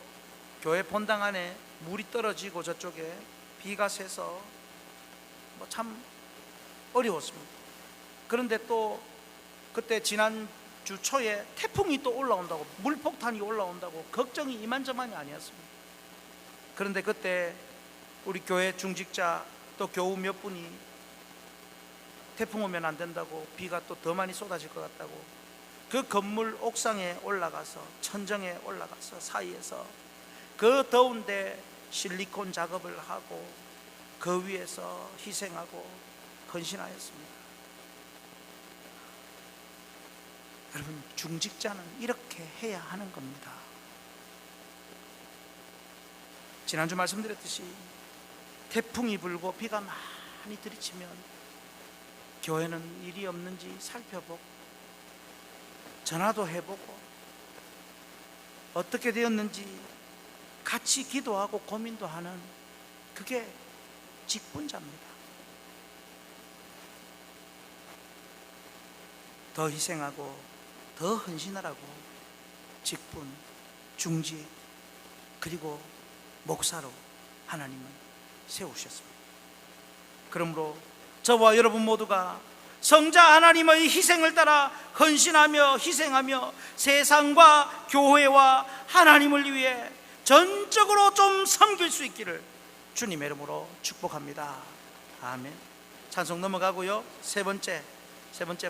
교회 본당 안에 물이 떨어지고 저쪽에 비가 새서 참 어려웠습니다. 그런데 또 그때 지난 주 초에 태풍이 또 올라온다고, 물폭탄이 올라온다고 걱정이 이만저만이 아니었습니다. 그런데 그때 우리 교회 중직자 또 교우 몇 분이 태풍 오면 안 된다고, 비가 또 더 많이 쏟아질 것 같다고 그 건물 옥상에 올라가서, 천정에 올라가서 사이에서 그 더운데 실리콘 작업을 하고 그 위에서 희생하고 헌신하였습니다. 여러분, 중직자는 이렇게 해야 하는 겁니다. 지난주 말씀드렸듯이 태풍이 불고 비가 많이 들이치면 교회는 일이 없는지 살펴보고, 전화도 해보고, 어떻게 되었는지 같이 기도하고 고민도 하는, 그게 직분자입니다. 더 희생하고 더 헌신하라고 직분, 중직, 그리고 목사로 하나님은 세우셨습니다. 그러므로 저와 여러분 모두가 성자 하나님의 희생을 따라 헌신하며 희생하며 세상과 교회와 하나님을 위해 전적으로 좀 섬길 수 있기를 주님의 이름으로 축복합니다. 아멘. 찬송 넘어가고요. 세 번째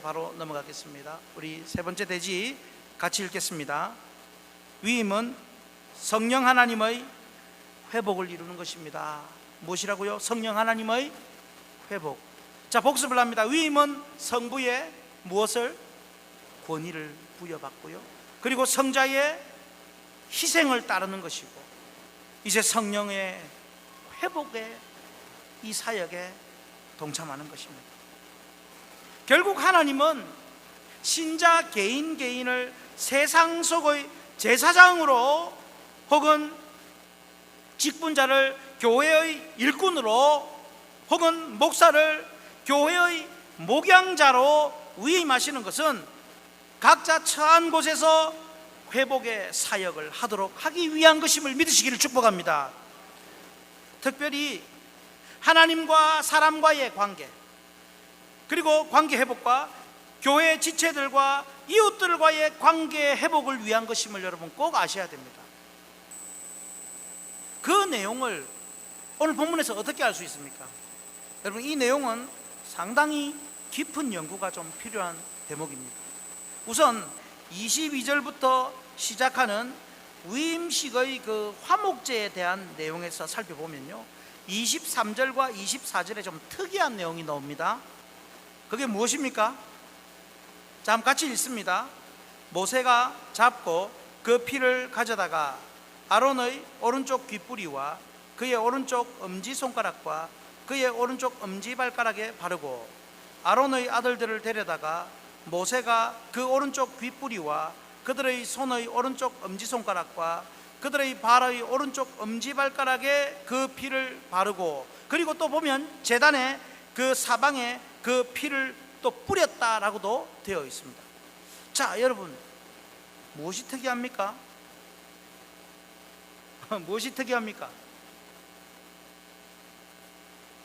바로 넘어가겠습니다. 우리 세 번째 대지 같이 읽겠습니다. 위임은 성령 하나님의 회복을 이루는 것입니다. 무엇이라고요? 성령 하나님의 회복. 자, 복습을 합니다. 위임은 성부의 무엇을? 권위를 부여받고요, 그리고 성자의 희생을 따르는 것이고, 이제 성령의 회복의 이 사역에 동참하는 것입니다. 결국 하나님은 신자 개인을 세상 속의 제사장으로, 혹은 직분자를 교회의 일꾼으로, 혹은 목사를 교회의 목양자로 위임하시는 것은 각자 처한 곳에서 회복의 사역을 하기 위한 것임을 믿으시기를 축복합니다. 특별히 하나님과 사람과의 관계, 그리고 관계 회복과 교회 지체들과 이웃들과의 관계 회복을 위한 것임을 여러분 꼭 아셔야 됩니다. 그 내용을 오늘 본문에서 어떻게 알 수 있습니까? 여러분, 이 내용은 상당히 깊은 연구가 좀 필요한 대목입니다. 우선 22절부터 시작하는 위임식의 그 화목제에 대한 내용에서 살펴보면요, 23절과 24절에 좀 특이한 내용이 나옵니다. 그게 무엇입니까? 자, 한번 같이 읽습니다. 모세가 잡고 그 피를 가져다가 아론의 오른쪽 귓뿌리와 그의 오른쪽 엄지손가락과 그의 오른쪽 엄지발가락에 바르고, 아론의 아들들을 데려다가 모세가 그 오른쪽 귓뿌리와 그들의 손의 오른쪽 엄지손가락과 그들의 발의 오른쪽 엄지발가락에 그 피를 바르고, 그리고 또 보면 제단의 그 사방에 그 피를 또 뿌렸다라고도 되어 있습니다. 자, 여러분, 무엇이 특이합니까? 무엇이 특이합니까?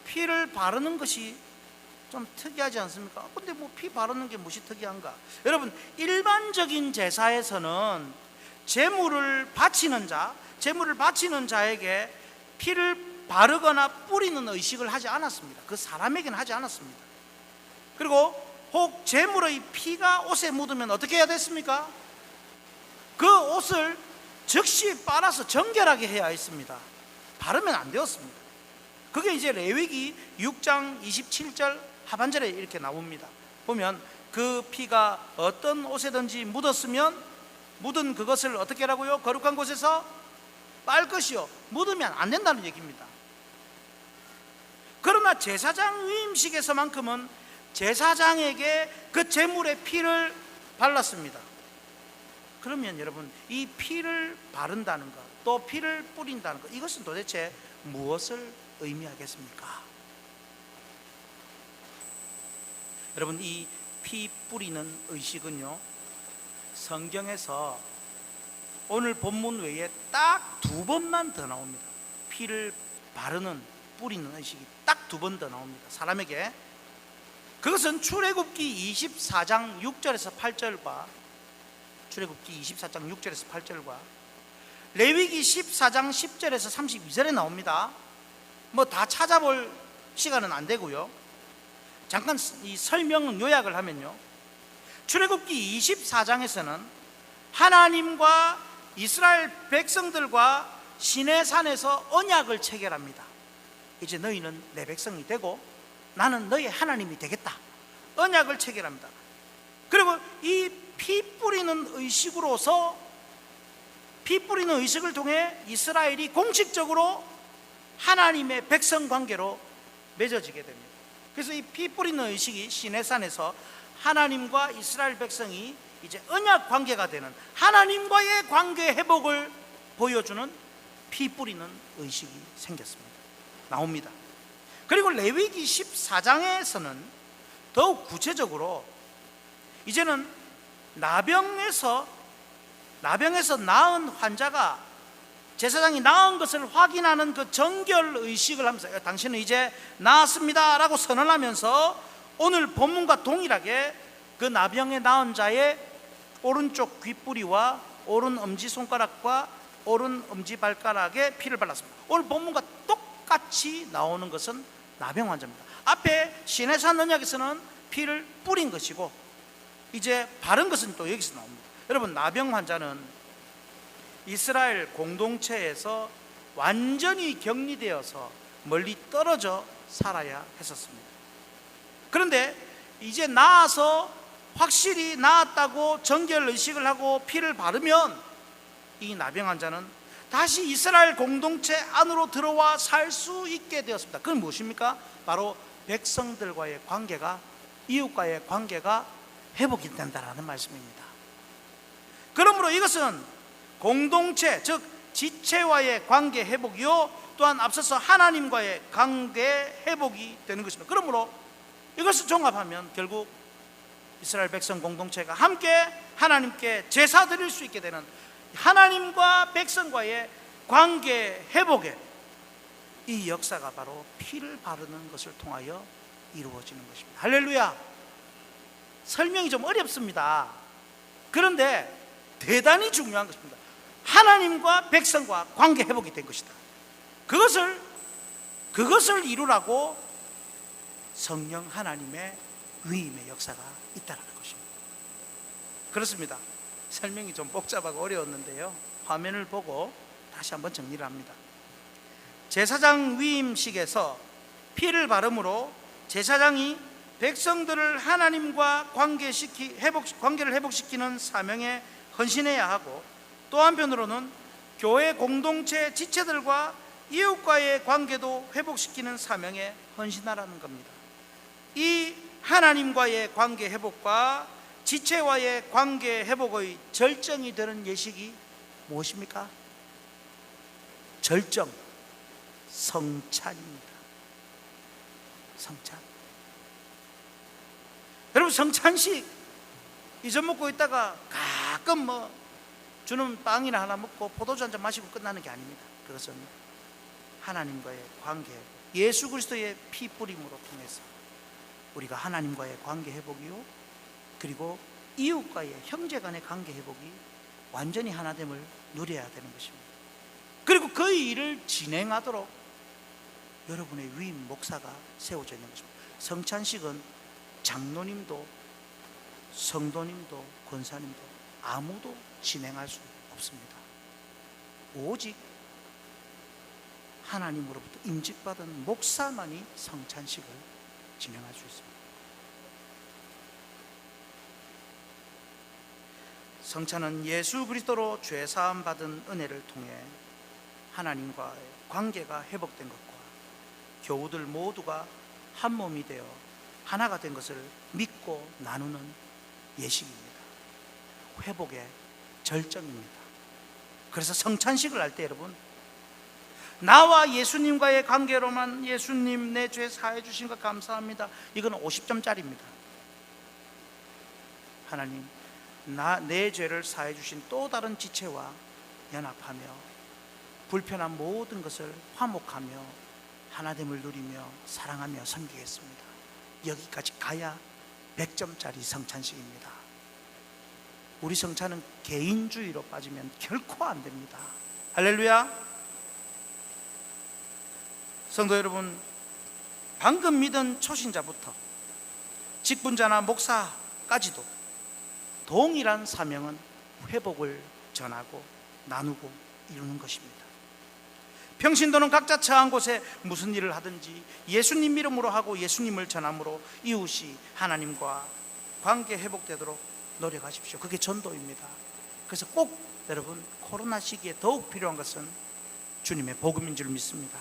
피를 바르는 것이 좀 특이하지 않습니까? 근데 뭐 피 바르는 게 무엇이 특이한가? 여러분, 일반적인 제사에서는 제물을 바치는 자에게 피를 바르거나 뿌리는 의식을 하지 않았습니다. 그 사람에게는 하지 않았습니다. 그리고 혹 제물의 피가 옷에 묻으면 어떻게 해야 됐습니까? 그 옷을 즉시 빨아서 정결하게 해야 했습니다. 바르면 안 되었습니다. 그게 이제 레위기 6장 27절 하반절에 이렇게 나옵니다. 보면 그 피가 어떤 옷에든지 묻었으면 묻은 그것을 어떻게 하라고요? 거룩한 곳에서 빨 것이요, 묻으면 안 된다는 얘기입니다. 그러나 제사장 위임식에서만큼은 제사장에게 그 제물의 피를 발랐습니다. 그러면 여러분, 이 피를 바른다는 것, 또 피를 뿌린다는 것, 이것은 도대체 무엇을 의미하겠습니까? 여러분, 이 피 뿌리는 의식은요, 성경에서 오늘 본문 외에 딱 2번만 더 나옵니다. 피를 바르는, 뿌리는 의식이 딱 2번 더 나옵니다. 사람에게. 그것은 출애굽기 24장 6절에서 8절과 출애굽기 24장 6절에서 8절과 레위기 14장 10절에서 32절에 나옵니다. 뭐 다 찾아볼 시간은 안 되고요. 잠깐 이 설명 요약을 하면요, 출애굽기 24장에서는 하나님과 이스라엘 백성들과 시내산에서 언약을 체결합니다. 이제 너희는 내 백성이 되고 나는 너희 하나님이 되겠다. 언약을 체결합니다. 그리고 이 피 뿌리는 의식으로서, 피 뿌리는 의식을 통해 이스라엘이 공식적으로 하나님의 백성 관계로 맺어지게 됩니다. 그래서 이 피 뿌리는 의식이 시내산에서 하나님과 이스라엘 백성이 이제 언약 관계가 되는, 하나님과의 관계 회복을 보여주는 피 뿌리는 의식이 생겼습니다. 나옵니다. 그리고 레위기 14장에서는 더욱 구체적으로 이제는 나병에서 나은 환자가 제사장이 나은 것을 확인하는 그 정결 의식을 하면서 당신은 이제 나았습니다 라고 선언하면서 오늘 본문과 동일하게 그 나병에 나은 자의 오른쪽 귓뿌리와 오른 엄지손가락과 오른 엄지발가락에 피를 발랐습니다. 오늘 본문과 똑같이 나오는 것은 나병 환자입니다. 앞에 시내산 언약에서는 피를 뿌린 것이고 이제 바른 것은 또 여기서 나옵니다. 여러분, 나병 환자는 이스라엘 공동체에서 완전히 격리되어서 멀리 떨어져 살아야 했었습니다. 그런데 이제 나아서 확실히 나았다고 정결 의식을 하고 피를 바르면 이 나병 환자는 다시 이스라엘 공동체 안으로 들어와 살 수 있게 되었습니다. 그건 무엇입니까? 바로 백성들과의 관계가, 이웃과의 관계가 회복이 된다는 말씀입니다. 그러므로 이것은 공동체, 즉 지체와의 관계 회복이요, 또한 앞서서 하나님과의 관계 회복이 되는 것입니다. 그러므로 이것을 종합하면 결국 이스라엘 백성 공동체가 함께 하나님께 제사 드릴 수 있게 되는 하나님과 백성과의 관계 회복에 이 역사가 바로 피를 바르는 것을 통하여 이루어지는 것입니다. 할렐루야. 설명이 좀 어렵습니다. 그런데 대단히 중요한 것입니다. 하나님과 백성과 관계 회복이 된 것이다. 그것을 이루라고 성령 하나님의 위임의 역사가 있다는 것입니다. 그렇습니다. 설명이 좀 복잡하고 어려웠는데요, 화면을 보고 다시 한번 정리를 합니다. 제사장 위임식에서 피를 바름으로 제사장이 백성들을 하나님과 관계를 회복시키는 사명에 헌신해야 하고, 또 한편으로는 교회 공동체 지체들과 이웃과의 관계도 회복시키는 사명에 헌신하라는 겁니다. 이 하나님과의 관계 회복과 지체와의 관계 회복의 절정이 되는 예식이 무엇입니까? 절정, 성찬입니다. 성찬. 여러분, 성찬식 잊어먹고 있다가 가끔 주는 빵이나 하나 먹고 포도주 한잔 마시고 끝나는 게 아닙니다. 그것은 하나님과의 관계, 예수 그리스도의 피 뿌림으로 통해서 우리가 하나님과의 관계 회복이요, 그리고 이웃과의 형제 간의 관계 회복이 완전히 하나됨을 누려야 되는 것입니다. 그리고 그 일을 진행하도록 여러분의 위임 목사가 세워져 있는 것입니다. 성찬식은 장로님도 성도님도 권사님도 아무도 진행할 수 없습니다. 오직 하나님으로부터 임직받은 목사만이 성찬식을 진행할 수 있습니다. 성찬은 예수 그리스도로 죄사함 받은 은혜를 통해 하나님과의 관계가 회복된 것과 교우들 모두가 한 몸이 되어 하나가 된 것을 믿고 나누는 예식입니다. 회복의 절정입니다. 그래서 성찬식을 할 때 여러분, 나와 예수님과의 관계로만 예수님 내 죄 사해 주신 것 감사합니다, 이건 50점짜리입니다. 하나님, 내 죄를 사해 주신 또 다른 지체와 연합하며 불편한 모든 것을 화목하며 하나됨을 누리며 사랑하며 섬기겠습니다. 여기까지 가야 100점짜리 성찬식입니다. 우리 성찬은 개인주의로 빠지면 결코 안 됩니다. 할렐루야. 성도 여러분, 방금 믿은 초신자부터 직분자나 목사까지도 동일한 사명은 회복을 전하고 나누고 이루는 것입니다. 평신도는 각자 처한 곳에 무슨 일을 하든지 예수님 이름으로 하고 예수님을 전함으로 이웃이 하나님과 관계 회복되도록 노력하십시오. 그게 전도입니다. 그래서 꼭 여러분, 코로나 시기에 더욱 필요한 것은 주님의 복음인 줄 믿습니다.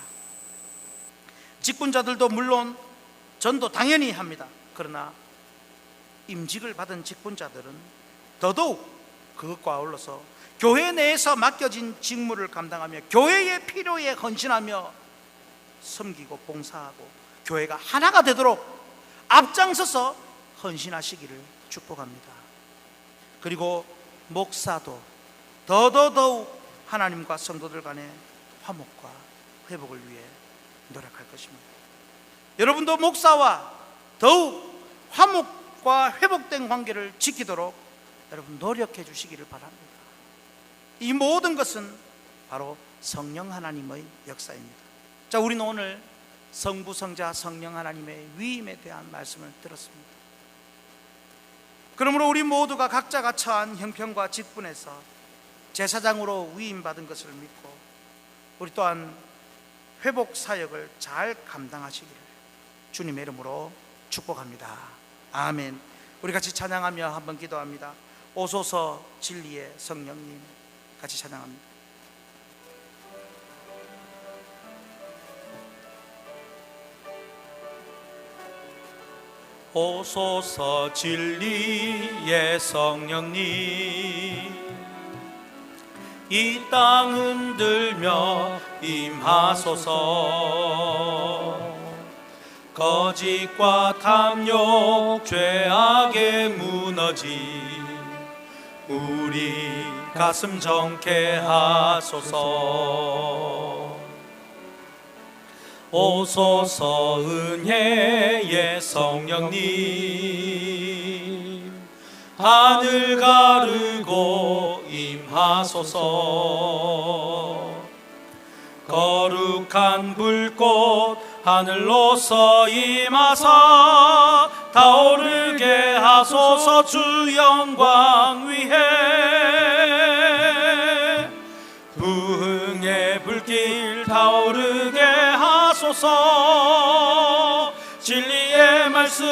직분자들도 물론 전도 당연히 합니다. 그러나 임직을 받은 직분자들은 더더욱 그것과 아울러서 교회 내에서 맡겨진 직무를 감당하며 교회의 필요에 헌신하며 섬기고 봉사하고 교회가 하나가 되도록 앞장서서 헌신하시기를 축복합니다. 그리고 목사도 더더욱 하나님과 성도들 간의 화목과 회복을 위해 노력할 것입니다. 여러분도 목사와 더욱 화목과 회복된 관계를 지키도록 여러분 노력해 주시기를 바랍니다. 이 모든 것은 바로 성령 하나님의 역사입니다. 자, 우리는 오늘 성부, 성자, 성령 하나님의 위임에 대한 말씀을 들었습니다. 그러므로 우리 모두가 각자가 처한 형편과 직분에서 제사장으로 위임받은 것을 믿고 우리 또한 회복 사역을 잘 감당하시기를 주님의 이름으로 축복합니다. 아멘. 우리 같이 찬양하며 한번 기도합니다. 오소서 진리의 성령님, 같이 찬양합니다. 오소서 진리의 성령님, 이 땅 흔들며 임하소서. 거짓과 탐욕 죄악에 무너진 우리 가슴 정케 하소서. 오소서 은혜의 성령님, 하늘 가르고 임하소서. 거룩한 불꽃 하늘로서 임하사 타오르게 하소서. 주 영광 위에 부흥의 불길 타오르게 하소서. 진리의 말씀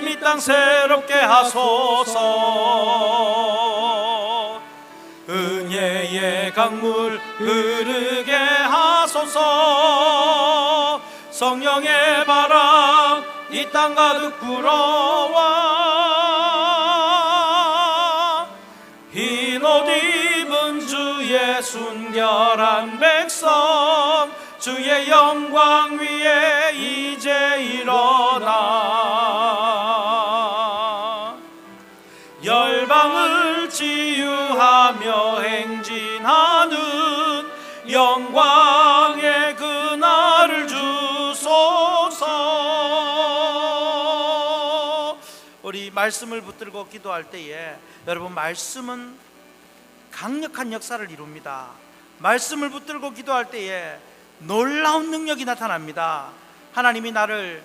이 땅 새롭게 하소서. 은혜의 강물 흐르게 하소서. 성령의 바람 이 땅 가득 불어와 흰 옷 입은 주의 순결한 백성 주의 영광 위에 이제 일어나 열방을 치유하며 행진하는 영광 말씀을 붙들고 기도할 때에 여러분, 말씀은 강력한 역사를 이룹니다. 말씀을 붙들고 기도할 때에 놀라운 능력이 나타납니다. 하나님이 나를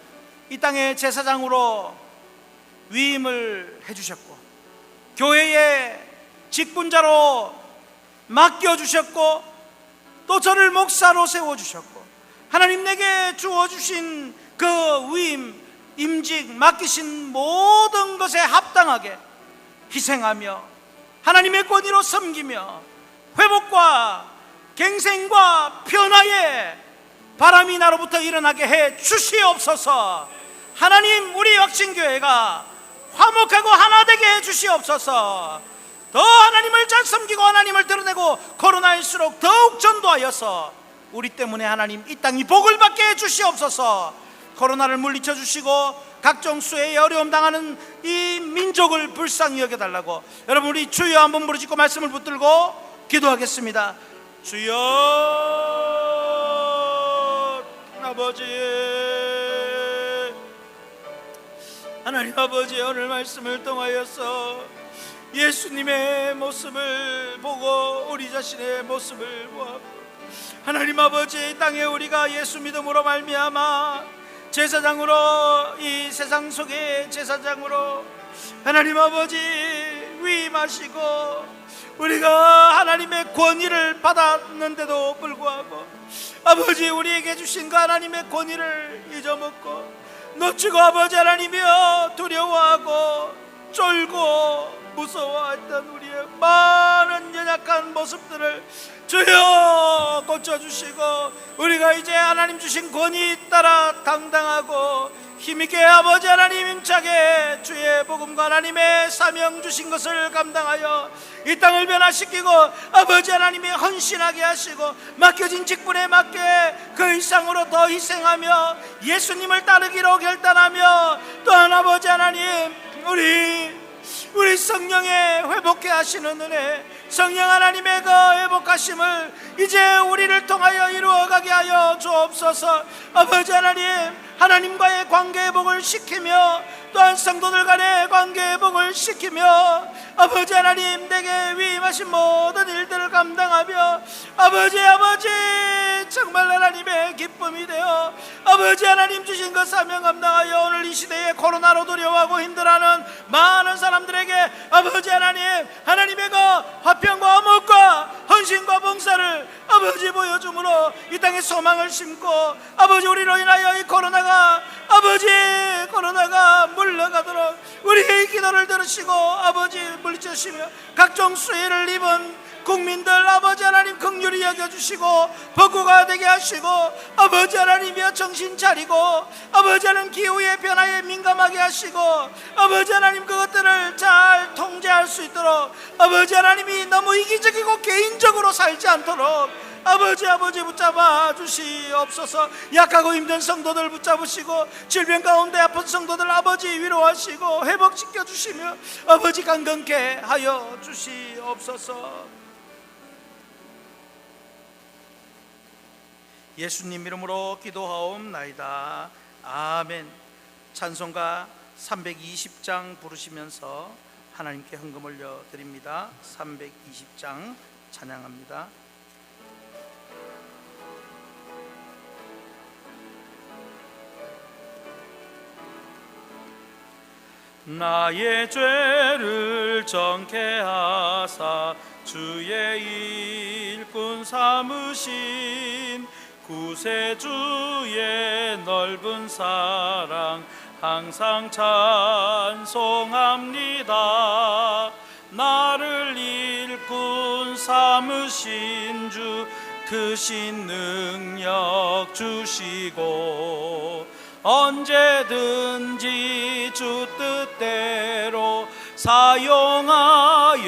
이 땅의 제사장으로 위임을 해주셨고, 교회의 직분자로 맡겨주셨고, 또 저를 목사로 세워주셨고, 하나님 내게 주어주신 그 위임, 임직, 맡기신 모든 것에 합당하게 희생하며 하나님의 권위로 섬기며 회복과 갱생과 변화의 바람이 나로부터 일어나게 해 주시옵소서. 하나님, 우리 waksin교회가 화목하고 하나 되게 해 주시옵소서. 더 하나님을 잘 섬기고 하나님을 드러내고 코로나일수록 더욱 전도하여서 우리 때문에 하나님 이 땅이 복을 받게 해 주시옵소서. 코로나를 물리쳐 주시고 각종 수해에 어려움 당하는 이 민족을 불쌍히 여겨달라고, 여러분 우리 주여 한번 부르짖고 말씀을 붙들고 기도하겠습니다. 주여 아버지, 하나님 아버지, 오늘 말씀을 통하여서 예수님의 모습을 보고 우리 자신의 모습을 보아, 하나님 아버지, 이 땅에 우리가 예수 믿음으로 말미암아 제사장으로, 이 세상 속의 제사장으로 하나님 아버지 위임하시고 우리가 하나님의 권위를 받았는데도 불구하고 아버지, 우리에게 주신 그 하나님의 권위를 잊어먹고 놓치고 아버지 하나님이여 두려워하고 쫄고 무서워했던 우리의 많은 연약한 모습들을 주여 고쳐주시고, 우리가 이제 하나님 주신 권위 따라 당당하고 힘있게 아버지 하나님 힘차게 주의 복음과 하나님의 사명 주신 것을 감당하여 이 땅을 변화시키고 아버지 하나님이 헌신하게 하시고 맡겨진 직분에 맞게 그 이상으로 더 희생하며 예수님을 따르기로 결단하며, 또한 아버지 하나님 우리 성령의 회복케 하시는 은혜, 성령 하나님의 그 회복하심을 이제 우리를 통하여 이루어가게 하여 주옵소서. 아버지 하나님, 하나님과의 관계 회복을 시키며 또한 성도들 간의 관계 회복을 시키며 아버지 하나님 내게 위임하신 모든 일들을 감당하며 아버지 정말 하나님의 기쁨이 되어 아버지 하나님 주신 그 사명 감당하여 오늘 이 시대에 코로나로 두려워하고 힘들어하는 많은 사람들에게 아버지 하나님의 그 화평과 화목과 헌신과 봉사를 아버지 보여줌으로 이 땅에 소망을 심고 아버지 우리로 인하여 이 코로나가 물러가도록 우리의 기도를 들으시고 아버지 물리치시며 각종 수해를 입은 국민들 아버지 하나님 긍휼히 여겨주시고 복구가 되게 하시고 아버지 하나님이여 정신 차리고 아버지 하나님 기후의 변화에 민감하게 하시고 아버지 하나님 그것들을 잘 통제할 수 있도록 아버지 하나님이 너무 이기적이고 개인적으로 살지 않도록 아버지 붙잡아 주시옵소서. 약하고 힘든 성도들 붙잡으시고 질병 가운데 아픈 성도들 아버지 위로하시고 회복시켜 주시며 아버지 강건케 하여 주시옵소서. 예수님 이름으로 기도하옵나이다. 아멘. 찬송가 320장 부르시면서 하나님께 헌금 올려드립니다. 320장 찬양합니다. 나의 죄를 정케 하사 주의 일꾼 삼으신 구세주의 넓은 사랑 항상 찬송합니다. 나를 일꾼 삼으신 주 크신 능력 주시고 언제든지 주 뜻대로 사용하여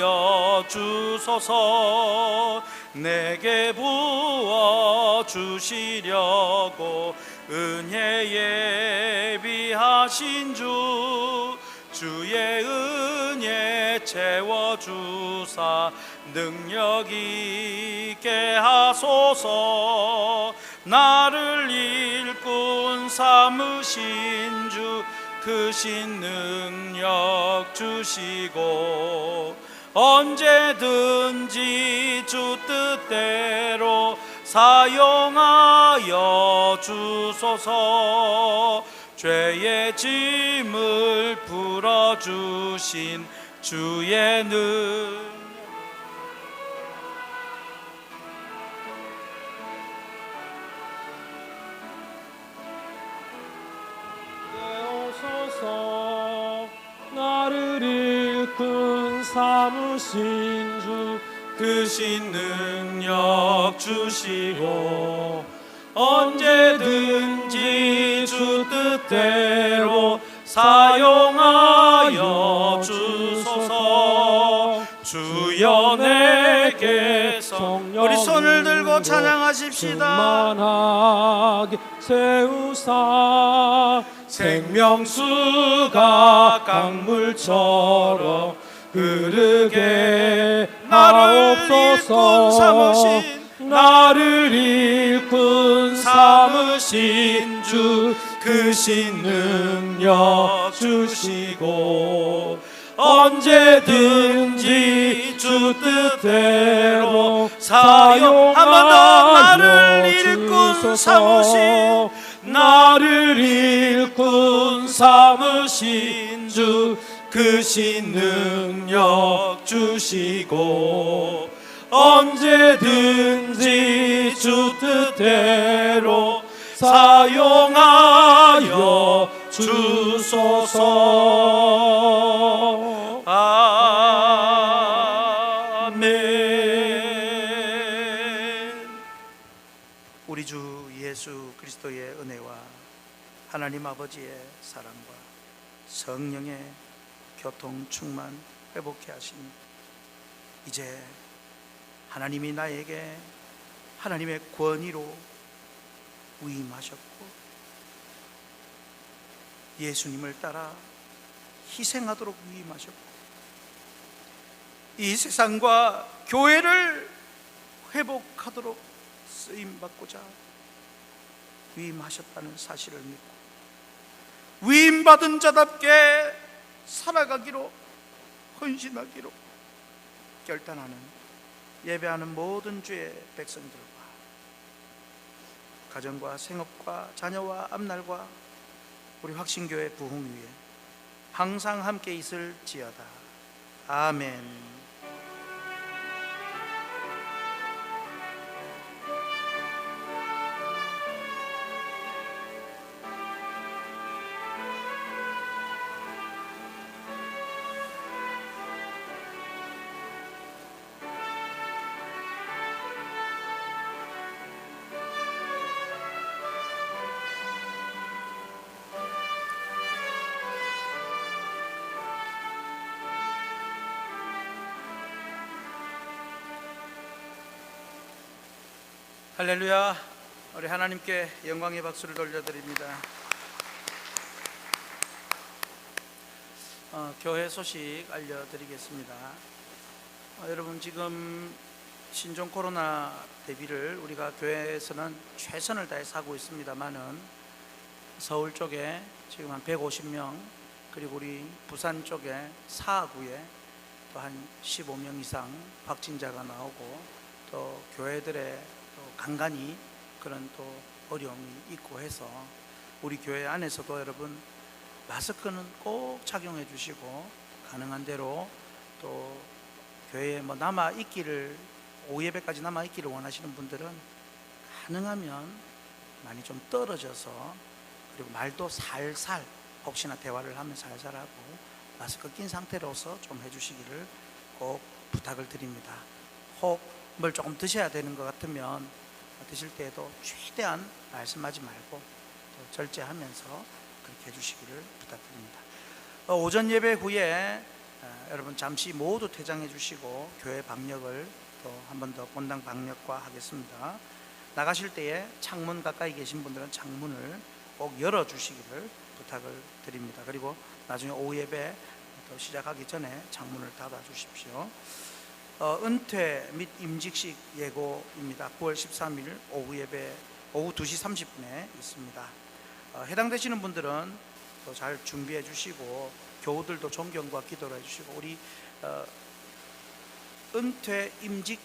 주소서. 내게 부어 주시려고 은혜 예비하신 주의 은혜 채워주사 능력 있게 하소서. 나를 일꾼 삼으신 주 크신 능력 주시고 언제든지 주 뜻대로 사용하여 주소서. 죄의 짐을 풀어주신 주의 능력 되옵소서. 나를 일꾼 삼으신 주 크신 능력 주시고 언제든지 주 뜻대로 사용하여 주소서. 주여 내게 우리 손을 들고 찬양하십시다. 충만하게 세우사 생명수가 강물처럼 흐르게 나를 일꾼 삼으신 나를 일꾼 삼으신 주 크신 능력 주시고 언제든지 주 뜻대로 사용 한 번 더 나를 하여 일꾼 주소서. 삼으신 나를 일꾼 삼으신 주 크신 능력 주시고 언제든지 주 뜻대로 사용하여 주소서. 아멘. 우리 주 예수 그리스도의 은혜와 하나님 아버지의 사랑과 성령의 교통 충만 회복케 하시니 이제 하나님이 나에게 하나님의 권위로 위임하셨고 예수님을 따라 희생하도록 위임하셨고 이 세상과 교회를 회복하도록 쓰임받고자 위임하셨다는 사실을 믿고 위임받은 자답게 살아가기로 헌신하기로 결단하는 예배하는 모든 주의 백성들과 가정과 생업과 자녀와 앞날과 우리 확신교회 부흥 위에 항상 함께 있을지어다. 아멘. 할렐루야. 우리 하나님께 영광의 박수를 돌려드립니다. 교회 소식 알려드리겠습니다. 여러분 지금 신종 코로나 대비를 우리가 교회에서는 최선을 다해서 하고 있습니다만은 서울 쪽에 지금 한 150명 그리고 우리 부산 쪽에 사하구에 또 한 15명 이상 확진자가 나오고 또 교회들의 또 간간히 그런 또 어려움이 있고 해서 우리 교회 안에서도 여러분 마스크는 꼭 착용해 주시고 가능한 대로 또 교회에 뭐 남아 있기를 오후 예배까지 남아 있기를 원하시는 분들은 가능하면 많이 좀 떨어져서 그리고 말도 살살 혹시나 대화를 하면 살살 하고 마스크 낀 상태로서 좀 해주시기를 꼭 부탁을 드립니다. 혹 뭘 조금 드셔야 되는 것 같으면 드실 때에도 최대한 말씀하지 말고 또 절제하면서 그렇게 해주시기를 부탁드립니다. 오전 예배 후에 여러분 잠시 모두 퇴장해 주시고 교회 방역을 또 한 번 더 본당 방역과 하겠습니다. 나가실 때에 창문 가까이 계신 분들은 창문을 꼭 열어주시기를 부탁을 드립니다. 그리고 나중에 오후 예배 또 시작하기 전에 창문을 닫아 주십시오. 은퇴 및 임직식 예고입니다. 9월 13일 오후 예배 오후 2시 30분에 있습니다. 해당되시는 분들은 또 잘 준비해 주시고 교우들도 존경과 기도를 해주시고 우리 은퇴 임직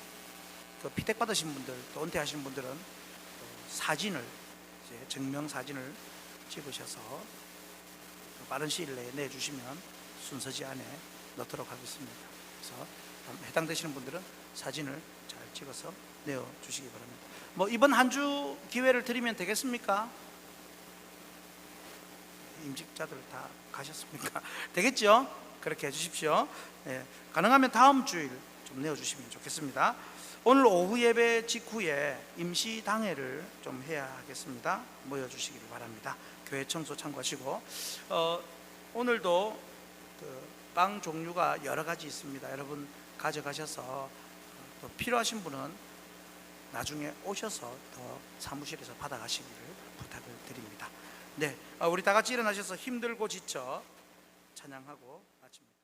피택 받으신 분들 또 은퇴하신 분들은 또 사진을 이제 증명 사진을 찍으셔서 빠른 시일 내에 내주시면 순서지 안에 넣도록 하겠습니다. 그래서 해당되시는 분들은 사진을 잘 찍어서 내어주시기 바랍니다. 뭐 이번 한 주 기회를 드리면 되겠습니까? 임직자들 다 가셨습니까? 되겠죠? 그렇게 해주십시오. 예, 가능하면 다음 주일 좀 내어주시면 좋겠습니다. 오늘 오후 예배 직후에 임시 당회를 좀 해야 하겠습니다. 모여주시기를 바랍니다. 교회 청소 참고하시고 오늘도 빵 종류가 여러 가지 있습니다. 여러분 가져가셔서 또 필요하신 분은 나중에 오셔서 더 사무실에서 받아가시기를 부탁을 드립니다. 네, 우리 다 같이 일어나셔서 힘들고 지쳐 찬양하고 마칩니다.